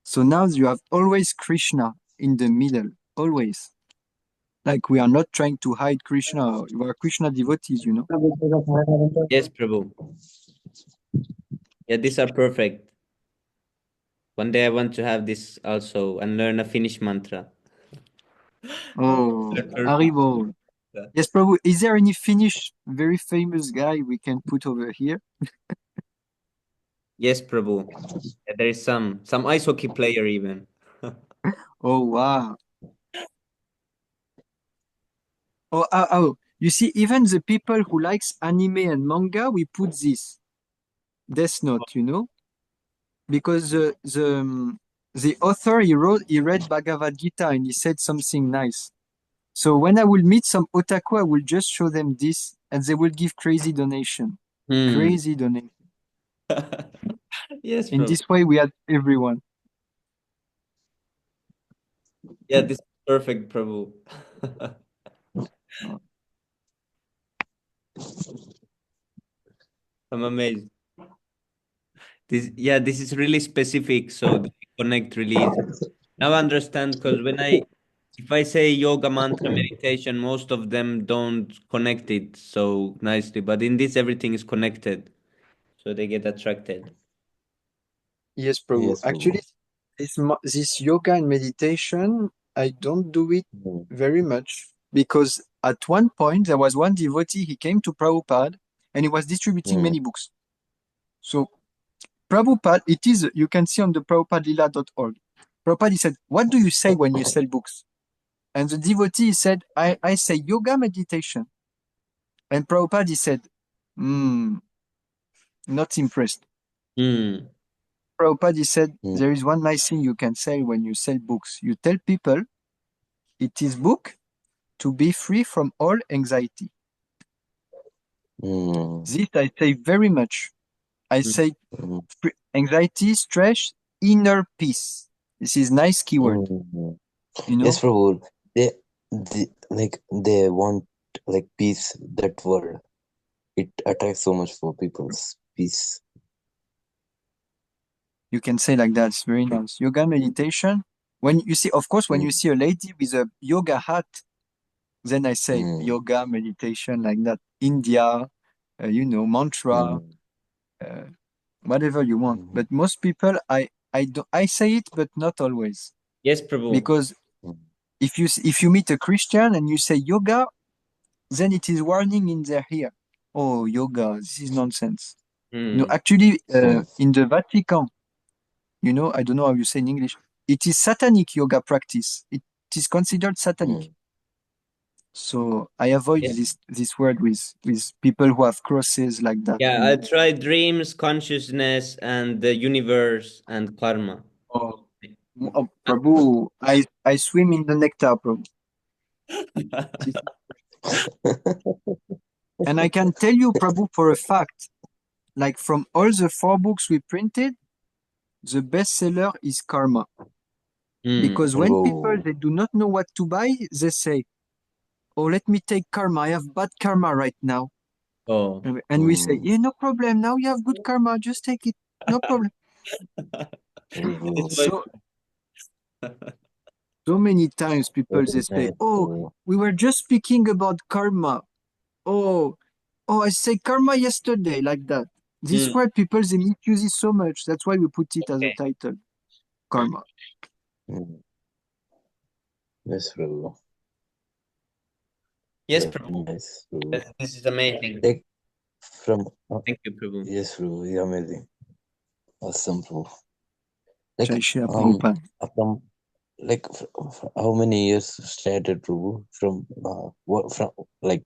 So now you have always Krishna in the middle, always. Like we are not trying to hide Krishna. We are Krishna devotees, you know. Yes, Prabhu. Yeah, these are perfect. One day I want to have this also and learn a Finnish mantra. Oh, They're perfect. Haribo. Yes, Prabhu. Is there any Finnish very famous guy we can put over here? Yes, Prabhu. Yeah, there is some ice hockey player even. Oh, wow. Oh, you see, even the people who likes anime and manga, we put this Death Note, you know, because the author he read Bhagavad Gita and he said something nice. So when I will meet some otaku, I will just show them this, and they will give crazy donation. Crazy donation. Yes, In Prabhu. this way, we had everyone. Yeah, this is perfect, Prabhu. I'm amazed. This is really specific, so they connect really easy. Now I understand because if I say yoga mantra meditation, most of them don't connect it so nicely. But in this, everything is connected, so they get attracted. Yes, Prabhu. Yes, Actually, this yoga and meditation, I don't do it very much because at one point there was one devotee, he came to Prabhupada and he was distributing many books. So Prabhupada, it is, you can see on the prabhupadlila.org. Prabhupada, he said, what do you say when you sell books? And the devotee said, I say yoga meditation. And Prabhupada, he said, not impressed. Prabhupada, he said, there is one nice thing you can say when you sell books. You tell people it is book to be free from all anxiety. This I say very much. I say anxiety, stress, inner peace. This is nice keyword. You know? Yes, Prabhu. They want like peace. That word, it attracts so much for people's peace. You can say like that. It's very nice. Yoga meditation. When you see, of course, when you see a lady with a yoga hat, then I say yoga meditation like that. India, you know, mantra, whatever you want. But most people, I say it, but not always. Yes, Prabhu. Because if you meet a Christian and you say yoga, then it is warning in their ear. Oh, yoga, this is nonsense. No, actually, in the Vatican, you know, I don't know how you say in English. It is satanic yoga practice. It is considered satanic. So I avoid this word with people who have crosses like that. Yeah, you know. I try dreams, consciousness, and the universe and karma. Oh, Prabhu, I swim in the nectar, Prabhu. And I can tell you, Prabhu, for a fact, like from all the 4 books we printed, the bestseller is Karma. Because when people, they do not know what to buy, they say, oh, let me take Karma. I have bad karma right now. Oh. And we say, yeah, no problem. Now you have good karma. Just take it. No problem. It's like, So many times people they say, oh, we were just speaking about karma. Oh, I say karma yesterday, like that. This word people they misuse it so much. That's why we put it as a okay. title. Karma. Yes, Prabhu. Yes, Very Prabhu. nice, Prabhu. This is amazing. Like from Thank you, Prabhu. yes, Prabhu. Yeah, amazing. Awesome, Prabhu. Like Jai Shri Prabhupada. from like how many years started, Prabhu? From what from like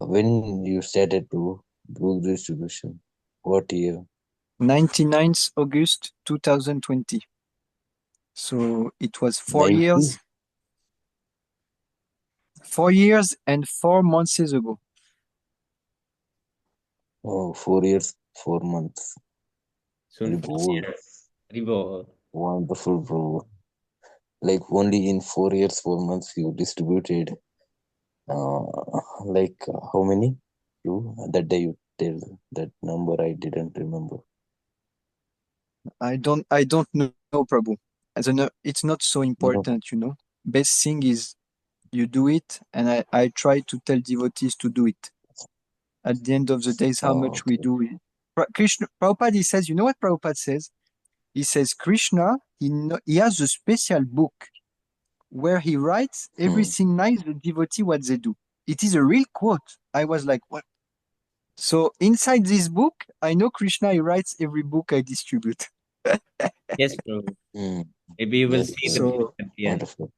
when you started to book distribution? What year? 99th August 2020. So it was 4 90? years. 4 years and 4 months ago. Oh, 4 years, 4 months. Soon Ribol. Ribol. Wonderful, bro. Like only in 4 years, 4 months you distributed how many? You that day you tell that number I didn't remember. I don't know, Prabhu. It's not so important, you know. Best thing is you do it, and I try to tell devotees to do it. At the end of the day, is how much we do it. Krishna Prabhupada, he says, you know what Prabhupada says? He says Krishna, he has a special book where he writes everything nice the devotee what they do. It is a real quote. I was like, what? So inside this book, I know Krishna, he writes every book I distribute. Yes, Prabhu. Maybe you will see the book at the end. Wonderful.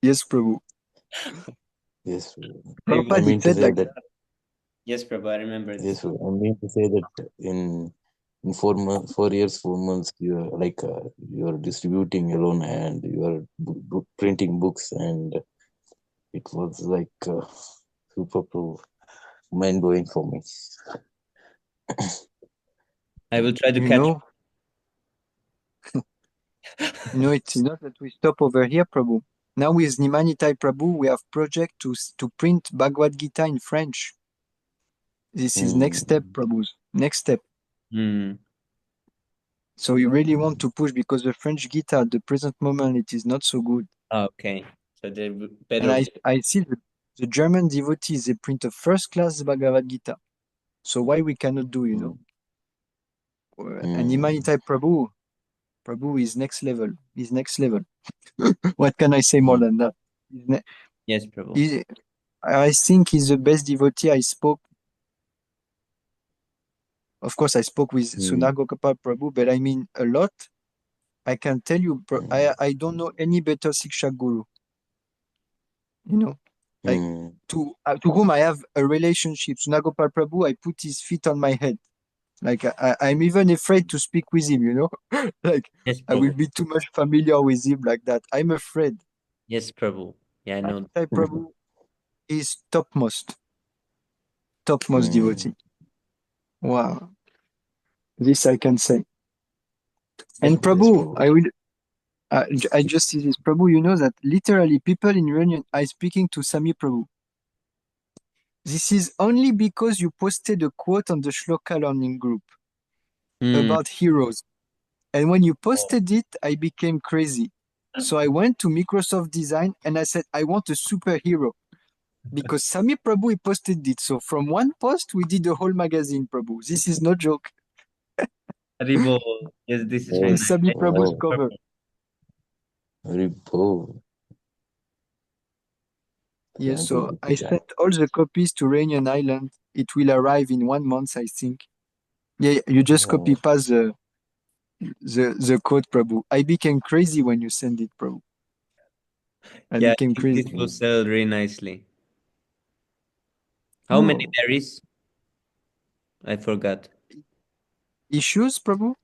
Yes, Prabhu. Yes, Prabhu. I Prabhupada mean to said say like that. Yes, Prabhu, I remember this. Yes, Prabhu. I mean to say that in 4 years, 4 months, you're distributing alone and you are printing books, and it was like super mind blowing for me. I will try to you catch. know, it's not that we stop over here, Prabhu. Now with Nimanitai Prabhu, we have project to print Bhagavad Gita in French. This is next step, Prabhu. Next step. So we really want to push because the French Gita at the present moment it is not so good. Okay, so they're better. And I see the German devotees they print a first class Bhagavad Gita. So why we cannot do, you know? And Nimanitai Prabhu is next level. He's next level. What can I say more than that? Yes, Prabhu. I think he's the best devotee I spoke. Of course, I spoke with Sunagokapal Prabhu, but I mean a lot. I can tell you, I don't know any better Siksha Guru. You know, like to whom I have a relationship. Sunagopal Prabhu, I put his feet on my head. Like I'm even afraid to speak with him. You know, like yes, I will be too much familiar with him like that. I'm afraid. Yes, Prabhu. Yeah, I know. Prabhu is topmost devotee. Wow, this I can say. And Prabhu, I will. I just see this, Prabhu. You know that literally people in Union are speaking to Sami Prabhu. This is only because you posted a quote on the Shloka learning group about heroes. And when you posted it, I became crazy. So I went to Microsoft Design and I said, I want a superhero. Because Sami Prabhu he posted it. So from one post, we did a whole magazine, Prabhu. This is no joke. Haribo. Yes, this is very Sami Prabhu's cover. Haribo. Yes, so I sent all the copies to Reunion Island. It will arrive in 1 month, I think. Yeah, you just copy paste the code, Prabhu. I became crazy when you send it, Prabhu. I became crazy. This will sell very nicely. How many there is? I forgot. Issues, Prabhu?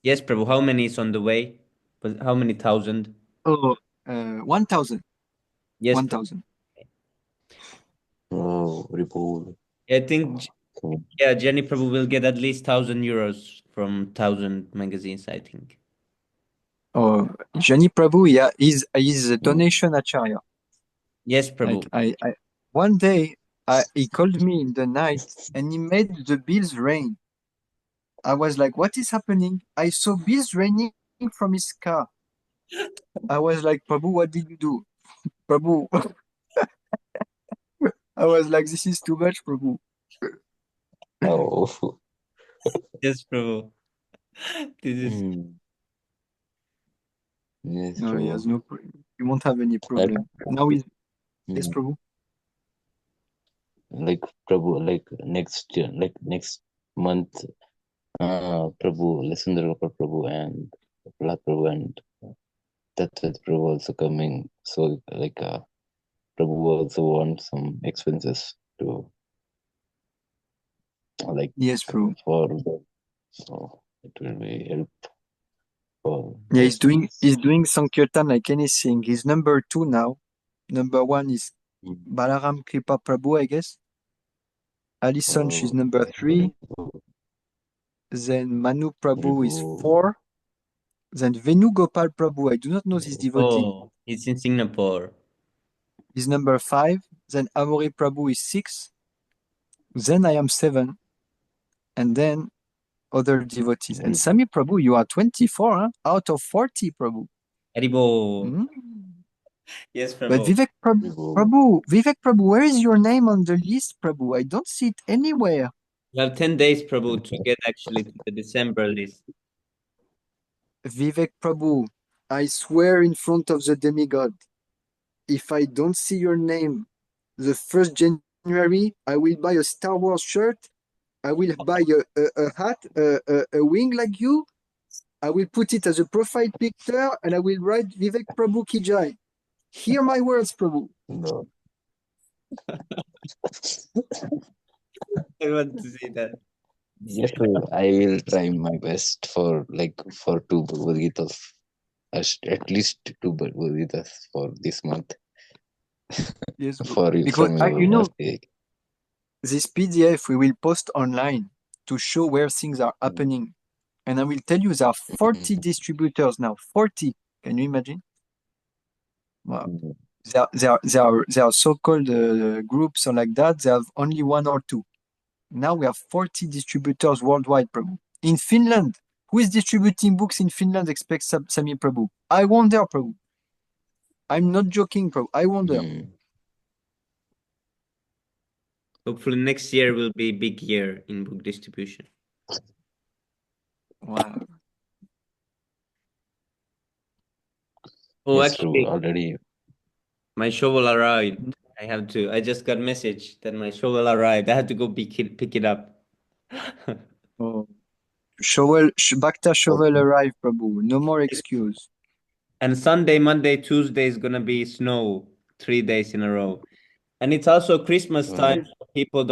Yes, Prabhu. How many is on the way? How many thousand? Oh, 1,000. Yes, 1,000. Oh, report. I think, yeah, Jenny Prabhu will get at least €1,000 from 1,000 magazines, I think. Oh, Jani Prabhu, yeah, is a donation acharya. Yes, Prabhu. One day he called me in the night and he made the bills rain. I was like, what is happening? I saw bills raining from his car. I was like, Prabhu, what did you do? Prabhu. I was like, this is too much, Prabhu. Oh. Yes, Prabhu. This is Yes, No, he has Prabhu. no problem. He won't have any problem. Now he's yes, Prabhu. Like Prabhu, like next year, like next month, Prabhu, listen to Prabhu and Prahlad Prabhu and Tattva Prabhu also coming. So like Prabhu also wants some expenses to like Yes, Prabhu. for the, so it will be help for Yeah, those he's doing Sankirtan like anything. He's number 2 now. Number 1 is Balaram Kripa Prabhu, I guess. Alison, she's number 3. Then Manu Prabhu is 4. Then Venu Gopal Prabhu, I do not know this devotee. Oh, he's in Singapore. Is number 5. Then Amori Prabhu is 6. Then I am 7. And then other devotees. And Sami Prabhu, you are 24 huh? Out of 40, Prabhu. Haribo. Yes, Prabhu. But Vivek Prabhu, where is your name on the list, Prabhu? I don't see it anywhere. You have 10 days, Prabhu, to get actually to the December list. Vivek Prabhu, I swear in front of the demigod, if I don't see your name the 1st January, I will buy a Star Wars shirt. I will buy a hat, a wing like you. I will put it as a profile picture and I will write Vivek Prabhu Ki Jai. Hear my words, Prabhu. No. I want to see that. Yes, Prabhu. I will try my best for 2 Bhagavad Gitas. At least 2 Bhagavad Gitas for this month. Yes, for you, because from you know, birthday. this PDF we will post online to show where things are happening. And I will tell you there are 40 distributors now. 40. Can you imagine? Wow. There are so-called groups or like that. They have only 1 or 2. Now we have 40 distributors worldwide, Prabhu. In Finland, who is distributing books in Finland except Sami Prabhu? I wonder, Prabhu. I'm not joking, Prabhu. I wonder. Hopefully next year will be a big year in book distribution. Wow. Oh, Yes, actually, Prabhu, already. my shovel arrived. I just got message that my shovel arrived. I had to go pick it up. Oh. Bhakta shovel arrived, Prabhu. No more excuse. And Sunday, Monday, Tuesday is gonna be snow 3 days in a row. And it's also Christmas time. So people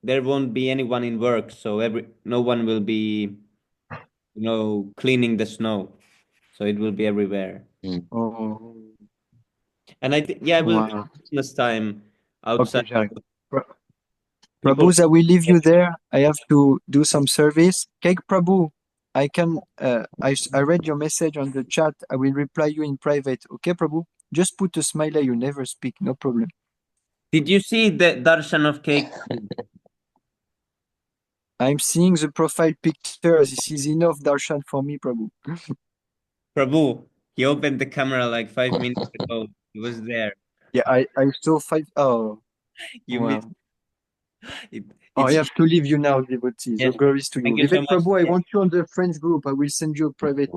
there won't be anyone in work, so no one will be, cleaning the snow. So it will be everywhere. Oh. And it will be Christmas time outside. Okay, Prabhu, I will leave you there. I have to do some service. Cake Prabhu, I read your message on the chat. I will reply you in private. Okay, Prabhu? Just put a smiley. You never speak. No problem. Did you see the darshan of cake? I'm seeing the profile picture. This is enough darshan for me, Prabhu. Prabhu, he opened the camera like 5 minutes ago. He was there. Yeah, I saw 5. Oh, you wow. missed it. I have to leave you now, devotees. Yes. So glories to you. Thank you so Vivek much. Prabhu, I want you on the friends group. I will send you a private